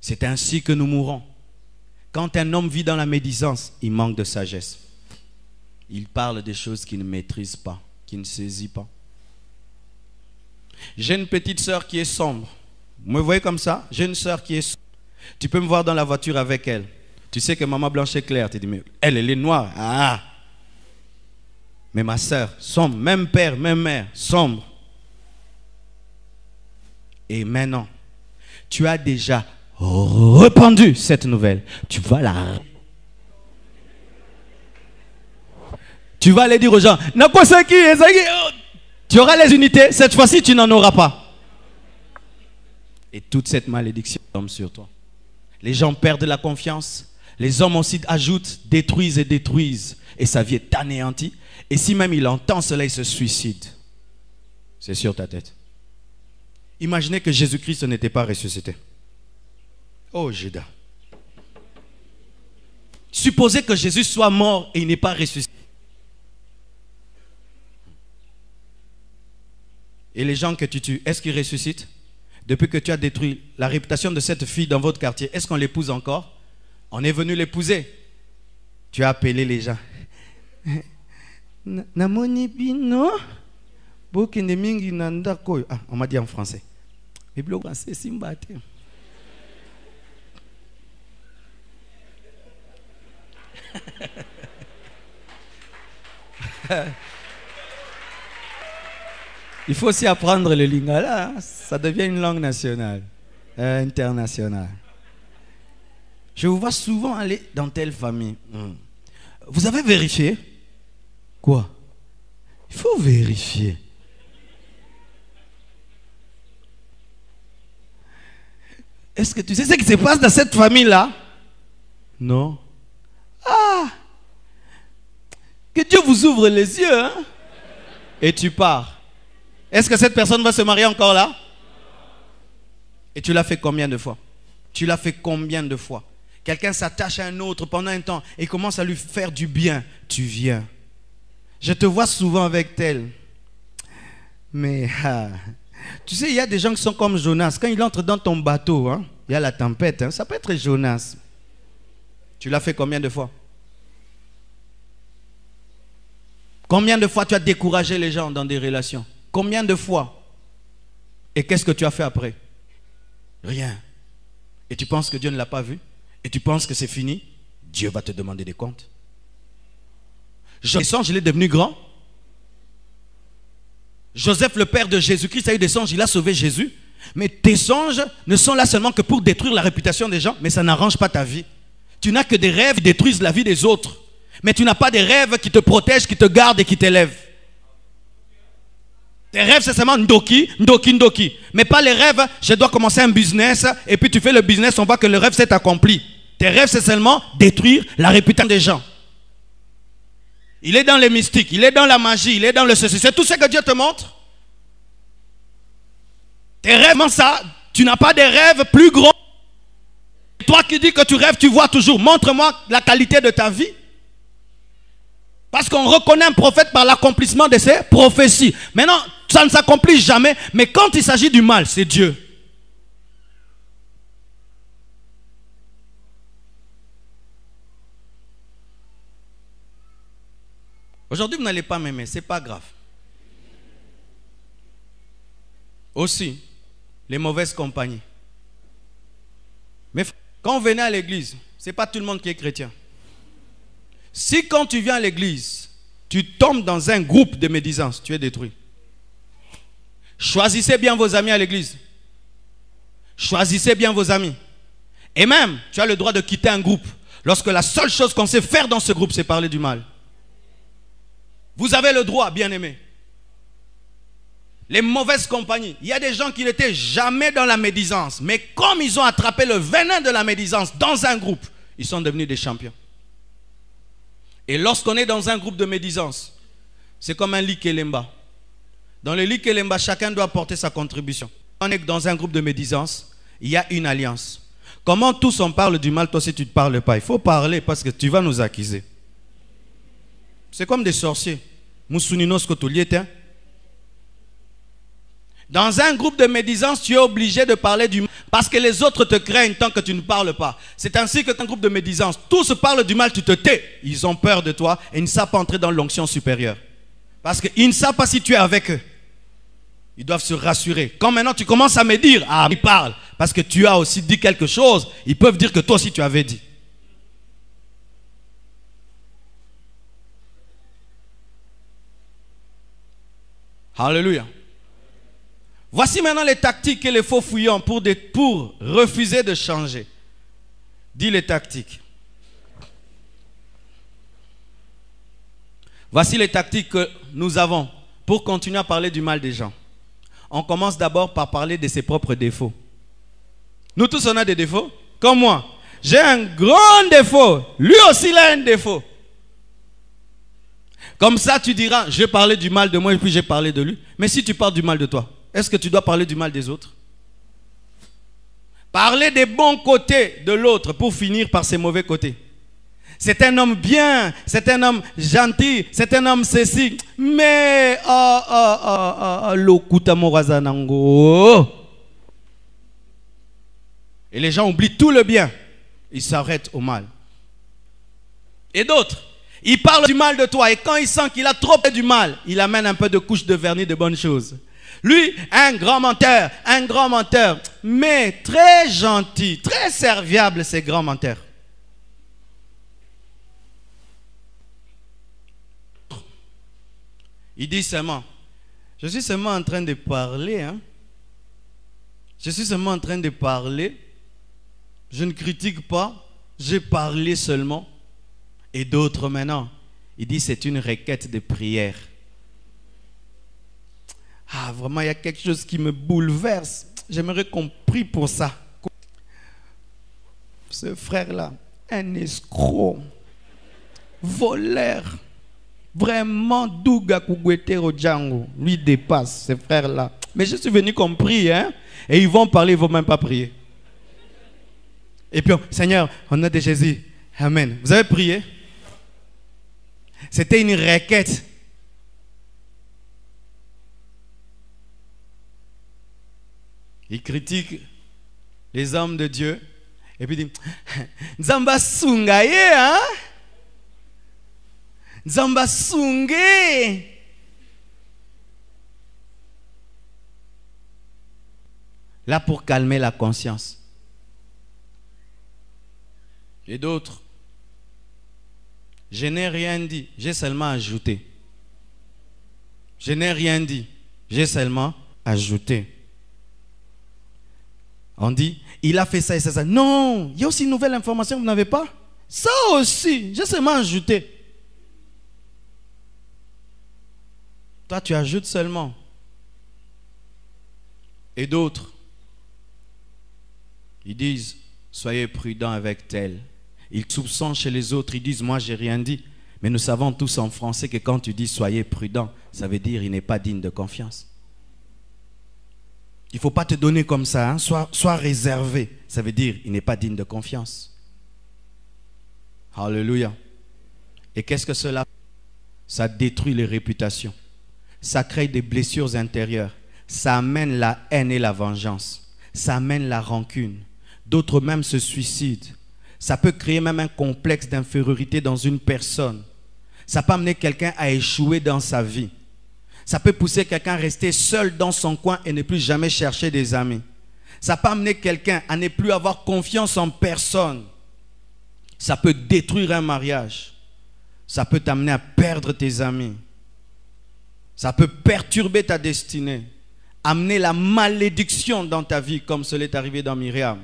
C'est ainsi que nous mourrons. Quand un homme vit dans la médisance, il manque de sagesse. Il parle des choses qu'il ne maîtrise pas, qu'il ne saisit pas. J'ai une petite soeur qui est sombre. Vous me voyez comme ça? J'ai une soeur qui est sombre. Tu peux me voir dans la voiture avec elle. Tu sais que maman blanche est claire. Tu dis, mais elle est noire. Ah! Mais ma soeur, sombre, même père, même mère, sombre. Et maintenant, tu as déjà répandu cette nouvelle. Tu vas aller dire aux gens, tu auras les unités, cette fois-ci tu n'en auras pas. Et toute cette malédiction tombe sur toi. Les gens perdent la confiance. Les hommes aussi ajoutent, détruisent et détruisent. Et sa vie est anéantie. Et si même il entend cela, il se suicide. C'est sur ta tête. Imaginez que Jésus-Christ n'était pas ressuscité. Oh, Judas. Supposez que Jésus soit mort et il n'est pas ressuscité. Et les gens que tu tues, est-ce qu'ils ressuscitent? Depuis que tu as détruit la réputation de cette fille dans votre quartier, est-ce qu'on l'épouse encore? On est venu l'épouser. Tu as appelé les gens. On m'a dit en français. Il faut aussi apprendre le lingala. Ça devient une langue nationale, internationale. Je vous vois souvent aller dans telle famille. Vous avez vérifié? Quoi? Il faut vérifier. Est-ce que tu sais ce qui se passe dans cette famille-là? Non. Ah! Que Dieu vous ouvre les yeux, hein? Et tu pars. Est-ce que cette personne va se marier encore là? Et tu l'as fait combien de fois? Tu l'as fait combien de fois? Quelqu'un s'attache à un autre pendant un temps et commence à lui faire du bien. Tu viens. Je te vois souvent avec tel. Mais tu sais, il y a des gens qui sont comme Jonas. Quand il entre dans ton bateau, hein, il y a la tempête. Hein, ça peut être Jonas. Tu l'as fait combien de fois? Combien de fois tu as découragé les gens dans des relations? Combien de fois? Et qu'est-ce que tu as fait après? Rien. Et tu penses que Dieu ne l'a pas vu? Et tu penses que c'est fini? Dieu va te demander des comptes. Joseph, il est devenu grand. Joseph, le père de Jésus-Christ, a eu des songes, il a sauvé Jésus. Mais tes songes ne sont là seulement que pour détruire la réputation des gens, mais ça n'arrange pas ta vie. Tu n'as que des rêves qui détruisent la vie des autres. Mais tu n'as pas des rêves qui te protègent, qui te gardent et qui t'élèvent. Tes rêves, c'est seulement ndoki, ndoki, ndoki. Mais pas les rêves, je dois commencer un business, et puis tu fais le business, on voit que le rêve s'est accompli. Tes rêves, c'est seulement détruire la réputation des gens. Il est dans les mystiques, il est dans la magie, il est dans le ceci. C'est tout ce que Dieu te montre. Tes rêves, ça, tu n'as pas des rêves plus grands. Toi qui dis que tu rêves, tu vois toujours. Montre-moi la qualité de ta vie. Parce qu'on reconnaît un prophète par l'accomplissement de ses prophéties. Maintenant, ça ne s'accomplit jamais. Mais quand il s'agit du mal, c'est Dieu. Aujourd'hui, vous n'allez pas m'aimer, ce n'est pas grave. Aussi, les mauvaises compagnies. Mais quand vous venez à l'église, ce n'est pas tout le monde qui est chrétien. Si quand tu viens à l'église, tu tombes dans un groupe de médisance, tu es détruit. Choisissez bien vos amis à l'église. Choisissez bien vos amis. Et même, tu as le droit de quitter un groupe lorsque la seule chose qu'on sait faire dans ce groupe, c'est parler du mal. Vous avez le droit, bien-aimés. Les mauvaises compagnies. Il y a des gens qui n'étaient jamais dans la médisance. Mais comme ils ont attrapé le venin de la médisance dans un groupe, ils sont devenus des champions. Et lorsqu'on est dans un groupe de médisance, c'est comme un lit Kelemba. Dans le lit Kelemba, chacun doit apporter sa contribution. On est dans un groupe de médisance, il y a une alliance. Comment tous on parle du mal, toi si tu ne parles pas? Il faut parler parce que tu vas nous accuser. C'est comme des sorciers. Moussuninos Kotolieta. Dans un groupe de médisance, tu es obligé de parler du mal parce que les autres te craignent tant que tu ne parles pas. C'est ainsi que dans un groupe de médisance, tous parlent du mal, tu te tais. Ils ont peur de toi et ils ne savent pas entrer dans l'onction supérieure. Parce qu'ils ne savent pas si tu es avec eux. Ils doivent se rassurer. Quand maintenant tu commences à me dire, ah, ils parlent, parce que tu as aussi dit quelque chose, ils peuvent dire que toi aussi tu avais dit. Alléluia. Voici maintenant les tactiques et les faux fouillants pour refuser de changer. Dis les tactiques. Voici les tactiques que nous avons pour continuer à parler du mal des gens. On commence d'abord par parler de ses propres défauts. Nous tous on a des défauts. Comme moi, j'ai un grand défaut. Lui aussi il a un défaut. Comme ça tu diras, j'ai parlé du mal de moi et puis j'ai parlé de lui. Mais si tu parles du mal de toi, est-ce que tu dois parler du mal des autres? Parler des bons côtés de l'autre pour finir par ses mauvais côtés. C'est un homme bien, c'est un homme gentil, c'est un homme ceci. Mais, et les gens oublient tout le bien. Ils s'arrêtent au mal. Et d'autres, ils parlent du mal de toi. Et quand ils sentent qu'il a trop fait du mal, il amène un peu de couche de vernis de bonnes choses. Lui, un grand menteur, mais très gentil, très serviable, ces grands menteurs. Il dit seulement, je suis seulement en train de parler, hein. Je suis seulement en train de parler. Je ne critique pas, j'ai parlé seulement. Et d'autres maintenant, il dit c'est une requête de prière. Ah, vraiment, il y a quelque chose qui me bouleverse. J'aimerais qu'on prie pour ça. Ce frère-là, un escroc, voleur, vraiment douga kougouete au Django, lui dépasse, ce frère-là. Mais je suis venu qu'on prie, hein, et ils vont parler, ils ne vont même pas prier. Et puis, Seigneur, au nom de Jésus, Amen. Vous avez prié? C'était une requête. Il critique les hommes de Dieu et puis il dit Nzamba Sungaye, hein? Nzamba sunge. Là pour calmer la conscience. Et d'autres, je n'ai rien dit, j'ai seulement ajouté. Je n'ai rien dit, j'ai seulement ajouté. On dit, il a fait ça et ça, ça. Non, il y a aussi une nouvelle information que vous n'avez pas. Ça aussi, j'ai seulement ajouté. Toi, tu ajoutes seulement. Et d'autres, ils disent, soyez prudents avec tel. Ils soupçonnent chez les autres, ils disent, moi, j'ai rien dit. Mais nous savons tous en français que quand tu dis soyez prudent, ça veut dire il n'est pas digne de confiance. Il ne faut pas te donner comme ça, hein? Sois réservé. Ça veut dire il n'est pas digne de confiance. Alléluia. Et qu'est-ce que cela fait? Ça détruit les réputations. Ça crée des blessures intérieures. Ça amène la haine et la vengeance. Ça amène la rancune. D'autres même se suicident. Ça peut créer même un complexe d'infériorité dans une personne. Ça peut amener quelqu'un à échouer dans sa vie. Ça peut pousser quelqu'un à rester seul dans son coin et ne plus jamais chercher des amis. Ça peut amener quelqu'un à ne plus avoir confiance en personne. Ça peut détruire un mariage. Ça peut t'amener à perdre tes amis. Ça peut perturber ta destinée. Amener la malédiction dans ta vie comme cela est arrivé dans Myriam.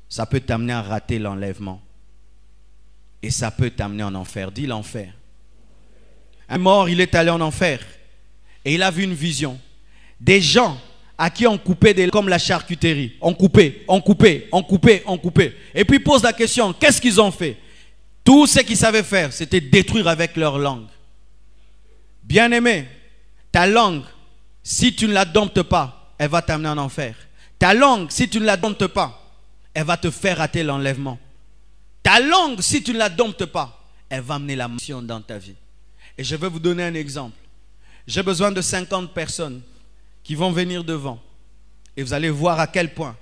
Ça peut t'amener à rater l'enlèvement. Et ça peut t'amener en enfer. Dis l'enfer. Un mort, il est allé en enfer. Et il a vu une vision. Des gens à qui on coupait des, comme la charcuterie. On coupait, on coupait, on coupait, on coupait. Et puis pose la question, qu'est-ce qu'ils ont fait? Tout ce qu'ils savaient faire, c'était détruire avec leur langue. Bien-aimé, ta langue, si tu ne la domptes pas, elle va t'amener en enfer. Ta langue, si tu ne la domptes pas, elle va te faire rater l'enlèvement. Ta langue, si tu ne la domptes pas, elle va amener la mission dans ta vie. Et je vais vous donner un exemple. J'ai besoin de 50 personnes qui vont venir devant. Et vous allez voir à quel point,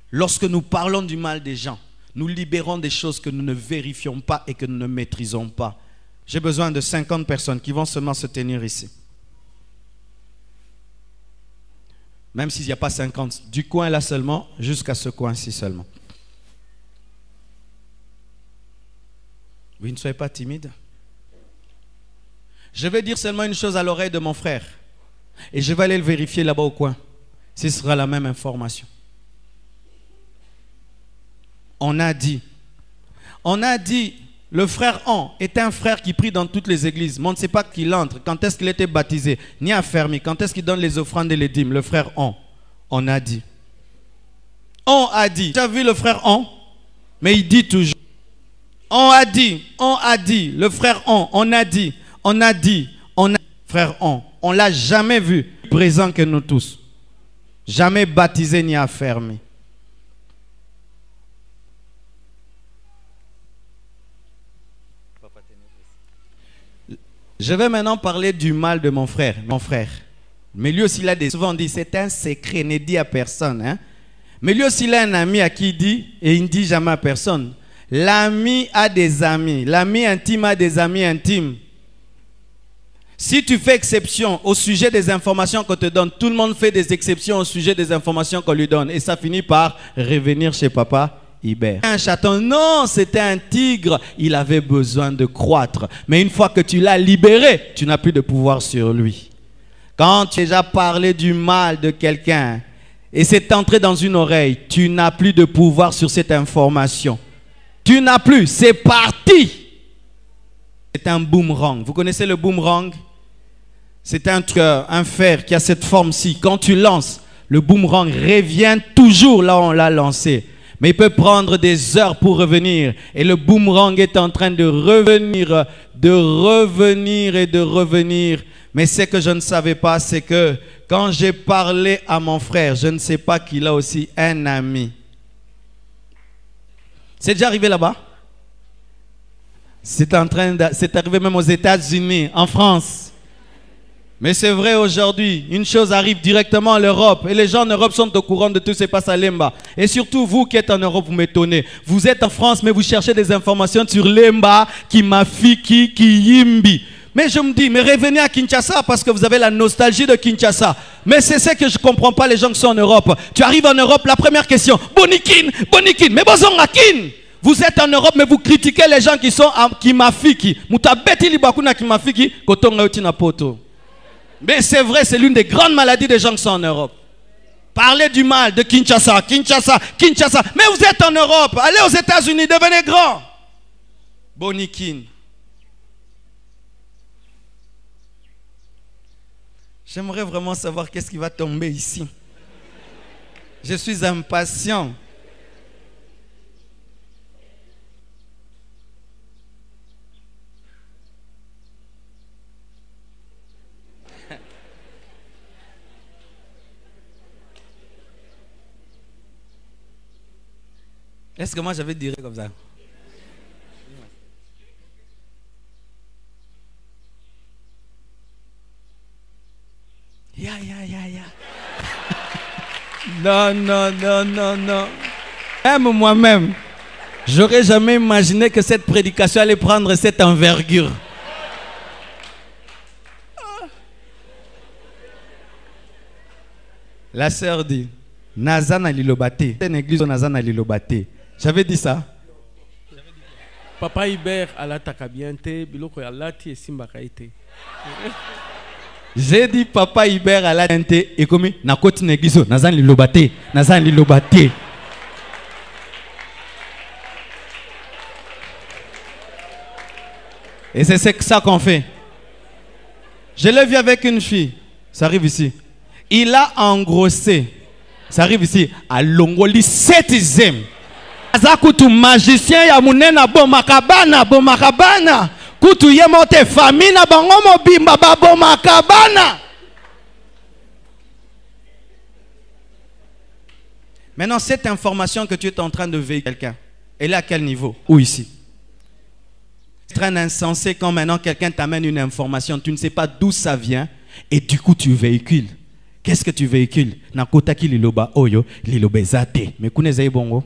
lorsque nous parlons du mal des gens, nous libérons des choses que nous ne vérifions pas et que nous ne maîtrisons pas. J'ai besoin de 50 personnes qui vont seulement se tenir ici. Même s'il n'y a pas 50, du coin là seulement, jusqu'à ce coin-ci seulement. Oui, ne soyez pas timide. Je vais dire seulement une chose à l'oreille de mon frère. Et je vais aller le vérifier là-bas au coin. Ce sera la même information. On a dit, le frère An est un frère qui prie dans toutes les églises. Mais on ne sait pas qu'il entre, quand est-ce qu'il était baptisé, ni affermi, quand est-ce qu'il donne les offrandes et les dîmes. Le frère An, on a dit. On a dit. Tu as vu le frère An? Mais il dit toujours. On a dit, le frère An, on a dit. Frère on l'a jamais vu présent que nous tous. Jamais baptisé ni affermi. Je vais maintenant parler du mal de mon frère. Mais lui aussi, il a des... Souvent on dit, c'est un secret, ne dit à personne. Hein? Mais lui aussi, il a un ami à qui il dit, et il ne dit jamais à personne. L'ami a des amis. L'ami intime a des amis intimes. Si tu fais exception au sujet des informations qu'on te donne, tout le monde fait des exceptions au sujet des informations qu'on lui donne. Et ça finit par revenir chez papa Hibert. Un chaton, non, c'était un tigre. Il avait besoin de croître. Mais une fois que tu l'as libéré, tu n'as plus de pouvoir sur lui. Quand tu as déjà parlé du mal de quelqu'un et c'est entré dans une oreille, tu n'as plus de pouvoir sur cette information. Tu n'as plus, c'est parti. C'est un boomerang. Vous connaissez le boomerang? C'est un fer qui a cette forme-ci. Quand tu lances, le boomerang revient toujours là où on l'a lancé. Mais il peut prendre des heures pour revenir. Et le boomerang est en train de revenir et de revenir. Mais ce que je ne savais pas, c'est que quand j'ai parlé à mon frère, je ne sais pas qu'il a aussi un ami. C'est déjà arrivé là-bas? C'est arrivé même aux États-Unis, en France. Mais c'est vrai aujourd'hui, une chose arrive directement à l'Europe et les gens en Europe sont au courant de tout ce qui se passe à Lemba. Et surtout vous qui êtes en Europe, vous m'étonnez. Vous êtes en France mais vous cherchez des informations sur Lemba, Kimafiki, Kiyimbi. Mais je me dis, mais revenez à Kinshasa parce que vous avez la nostalgie de Kinshasa. Mais c'est ce que je ne comprends pas les gens qui sont en Europe. Tu arrives en Europe, la première question, Bonikin, Bonikin, mais Bozongakin. Vous êtes en Europe, mais vous critiquez les gens qui sont à Kimafiki. Mutabeti libakuna Kimafiki, kotonga utina poto. Mais c'est vrai, c'est l'une des grandes maladies des gens qui sont en Europe. Parlez du mal de Kinshasa, Kinshasa, Kinshasa. Mais vous êtes en Europe, allez aux États-Unis, devenez grand. Bonikin. J'aimerais vraiment savoir qu'est-ce qui va tomber ici. Je suis impatient. Est-ce que moi j'avais dire comme ça? Ya. Non. Même moi-même, j'aurais jamais imaginé que cette prédication allait prendre cette envergure. La sœur dit, Nazana Lilobate. C'est une église Nazana Lilobate. J'avais dit ça. Papa Hubert alataka bien te biloko ya lati esimbaka ite. J'ai dit Papa Hubert alataka te et comme na koti na église Nazana Lilobate, Nazana Lilobate. Et c'est ça qu'on fait. Je l'ai vu avec une fille. Ça arrive ici. Il a engrossé. Ça arrive ici. À Longoli 7e. Azakutu magicien ya munena bomakabana. Kutu yemote famina bangomo bimba bomakabana. Maintenant, cette information que tu es en train de véhiculer quelqu'un, elle est à quel niveau? Où ici? C'est très insensé quand maintenant quelqu'un t'amène une information, tu ne sais pas d'où ça vient et du coup tu véhicules. Qu'est-ce que tu véhicules? Nakotaki liloba oyo, liloba zate. Mais kunezai bongo.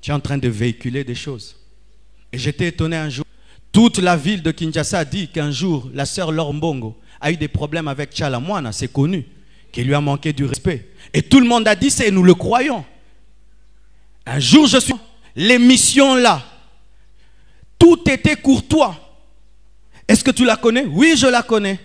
Tu es en train de véhiculer des choses. Et j'étais étonné un jour. Toute la ville de Kinshasa dit qu'un jour, la sœur Lorbongo a eu des problèmes avec Tchalamwana, c'est connu, qui lui a manqué du respect. Et tout le monde a dit, c'est nous le croyons. Un jour, je suis... L'émission là, tout était courtois. Est-ce que tu la connais? Oui, je la connais.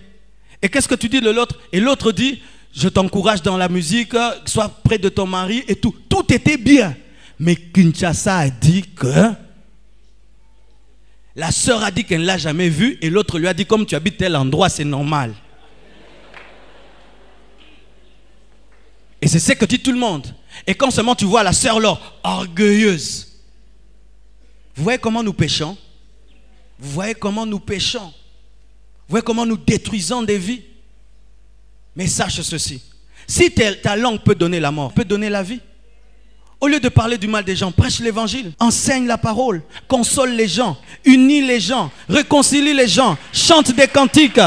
Et qu'est-ce que tu dis de l'autre? Et l'autre dit, je t'encourage dans la musique, sois près de ton mari et tout. Tout était bien. Mais Kinshasa a dit que la sœur a dit qu'elle ne l'a jamais vu et l'autre lui a dit comme tu habites tel endroit, c'est normal. Et c'est ce que dit tout le monde. Et quand seulement tu vois la sœur Laure, orgueilleuse. Vous voyez comment nous péchons? Vous voyez comment nous péchons? Vous voyez comment nous détruisons des vies? Mais sache ceci. Si ta langue peut donner la mort, peut donner la vie. Au lieu de parler du mal des gens, prêche l'évangile, enseigne la parole, console les gens, unis les gens, réconcilie les gens, chante des cantiques.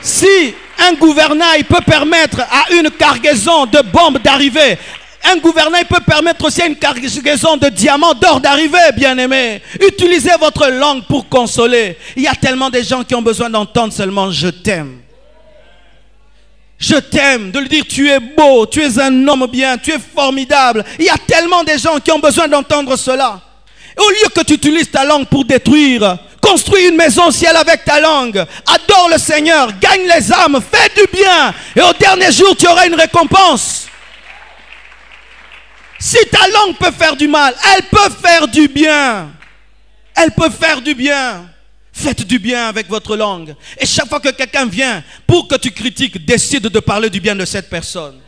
Si un gouvernail peut permettre à une cargaison de bombes d'arriver, un gouvernail peut permettre aussi à une cargaison de diamants d'or d'arriver, bien-aimés. Utilisez votre langue pour consoler. Il y a tellement de gens qui ont besoin d'entendre seulement « je t'aime ». Je t'aime, de lui dire tu es beau, tu es un homme bien, tu es formidable. Il y a tellement de gens qui ont besoin d'entendre cela. Et au lieu que tu utilises ta langue pour détruire, construis une maison au ciel avec ta langue. Adore le Seigneur, gagne les âmes, fais du bien. Et au dernier jour, tu auras une récompense. Si ta langue peut faire du mal, elle peut faire du bien. Elle peut faire du bien. Faites du bien avec votre langue. Et chaque fois que quelqu'un vient pour que tu critiques, décide de parler du bien de cette personne.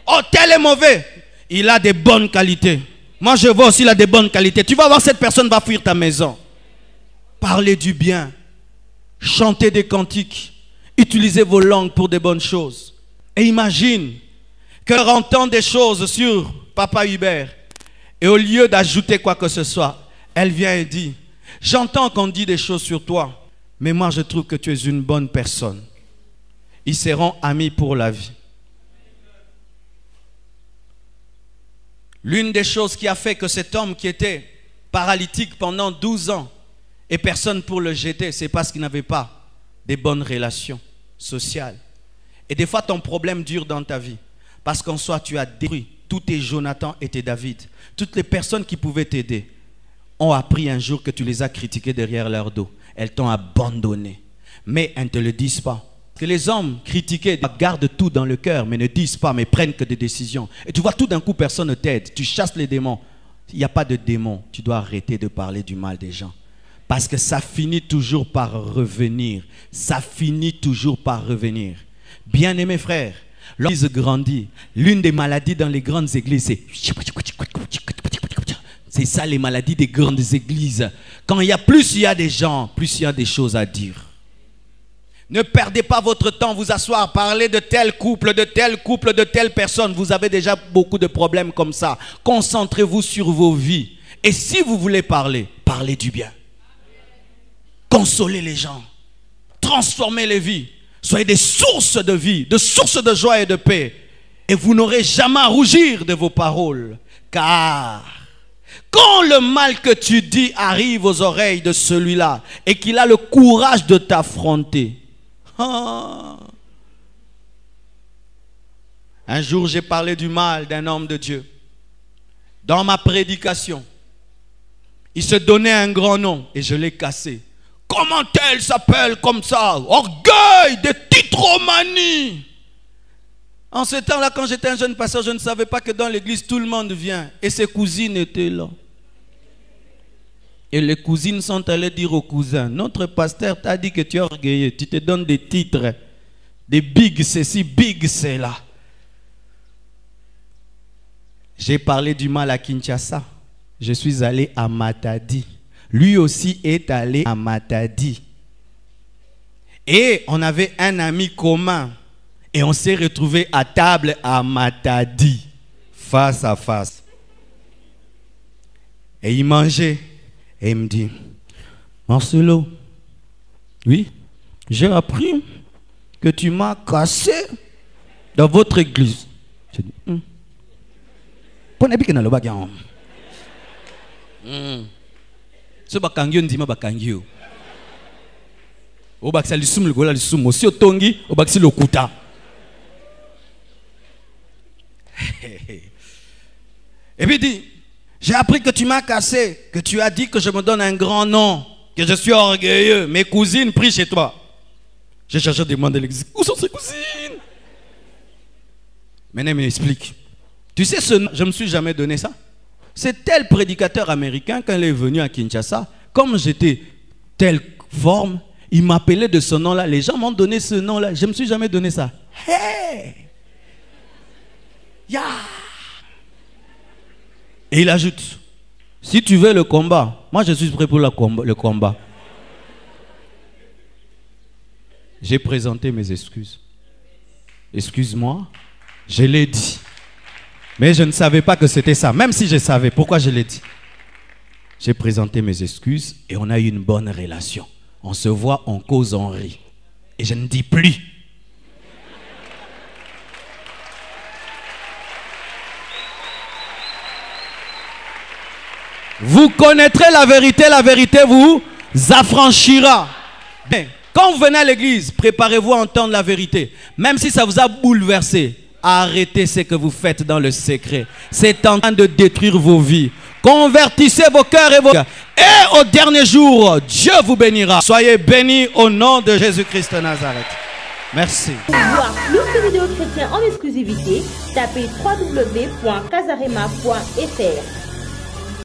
Oh, tel est mauvais. Il a des bonnes qualités. Moi, je vois aussi qu'il a des bonnes qualités. Tu vas voir, cette personne va fuir ta maison. Parlez du bien. Chantez des cantiques. Utilisez vos langues pour des bonnes choses. Et imagine qu'elle entend des choses sur Papa Hubert. Et au lieu d'ajouter quoi que ce soit, elle vient et dit, j'entends qu'on dit des choses sur toi. mais moi je trouve que tu es une bonne personne. Ils seront amis pour la vie. L'une des choses qui a fait que cet homme qui était paralytique pendant 12 ans et personne pour le jeter, c'est parce qu'il n'avait pas des bonnes relations sociales. Et des fois ton problème dure dans ta vie parce qu'en soi tu as détruit tous tes Jonathan et tes David. Toutes les personnes qui pouvaient t'aider ont appris un jour que tu les as critiquées derrière leur dos. Elles t'ont abandonné. Mais elles ne te le disent pas. Que les hommes critiqués gardent tout dans le cœur, mais ne disent pas, mais prennent que des décisions. Et tu vois, tout d'un coup, personne ne t'aide. Tu chasses les démons. Il n'y a pas de démons. Tu dois arrêter de parler du mal des gens. Parce que ça finit toujours par revenir. Ça finit toujours par revenir. Bien-aimés frères, l'Église grandit. L'une des maladies dans les grandes églises, c'est ça les maladies des grandes églises. Quand il y a plus il y a des gens, plus il y a des choses à dire. Ne perdez pas votre temps, vous asseoir, parler de tel couple, de telle personne. Vous avez déjà beaucoup de problèmes comme ça. Concentrez-vous sur vos vies. Et si vous voulez parler, parlez du bien. Consolez les gens. Transformez les vies. Soyez des sources de vie, de sources de joie et de paix. Et vous n'aurez jamais à rougir de vos paroles. Car quand le mal que tu dis arrive aux oreilles de celui-là et qu'il a le courage de t'affronter. Un jour, j'ai parlé du mal d'un homme de Dieu. Dans ma prédication, il se donnait un grand nom et je l'ai cassé. Comment elle s'appelle comme ça? Orgueil de titromanie. En ce temps-là, quand j'étais un jeune pasteur, je ne savais pas que dans l'église, tout le monde vient. Et ses cousines étaient là. Et les cousines sont allées dire aux cousins, notre pasteur t'a dit que tu es orgueilleux, tu te donnes des titres, des big ceci, big c'est là. J'ai parlé du mal à Kinshasa. Je suis allé à Matadi. Lui aussi est allé à Matadi. Et on avait un ami commun. Et on s'est retrouvés à table à Matadi, face à face. Et il mangeait. Et il me dit, Marcelo, oui, j'ai appris que tu m'as cassé dans votre église. J'ai dit, ce bakangyo ndima bakangyo. Au baksa lisum le gola lisum aussi otongi au baksi lokuta. Et puis il dit, j'ai appris que tu m'as cassé, que tu as dit que je me donne un grand nom, que je suis orgueilleux. Mes cousines prient chez toi. J'ai cherché à demander à l'église, où sont ces cousines? Maintenant il m'explique. Tu sais ce nom, je ne me suis jamais donné ça. C'est tel prédicateur américain, quand il est venu à Kinshasa, comme j'étais telle forme, il m'appelait de ce nom-là. Les gens m'ont donné ce nom-là. Je ne me suis jamais donné ça. Hey! Yeah! Et il ajoute, si tu veux le combat, moi je suis prêt pour le combat. J'ai présenté mes excuses. Excuse-moi, je l'ai dit. Mais je ne savais pas que c'était ça. Même si je savais, pourquoi je l'ai dit? J'ai présenté mes excuses et on a eu une bonne relation. On se voit, on cause, on rit. Et je ne dis plus. Vous connaîtrez la vérité vous affranchira. Bien, quand vous venez à l'église, préparez-vous à entendre la vérité. Même si ça vous a bouleversé, arrêtez ce que vous faites dans le secret. C'est en train de détruire vos vies. Convertissez vos cœurs et vos cœurs. Et au dernier jour, Dieu vous bénira. Soyez bénis au nom de Jésus-Christ de Nazareth. Merci. Pour voir plus de vidéos chrétiennes en exclusivité, tapez www.casarema.fr.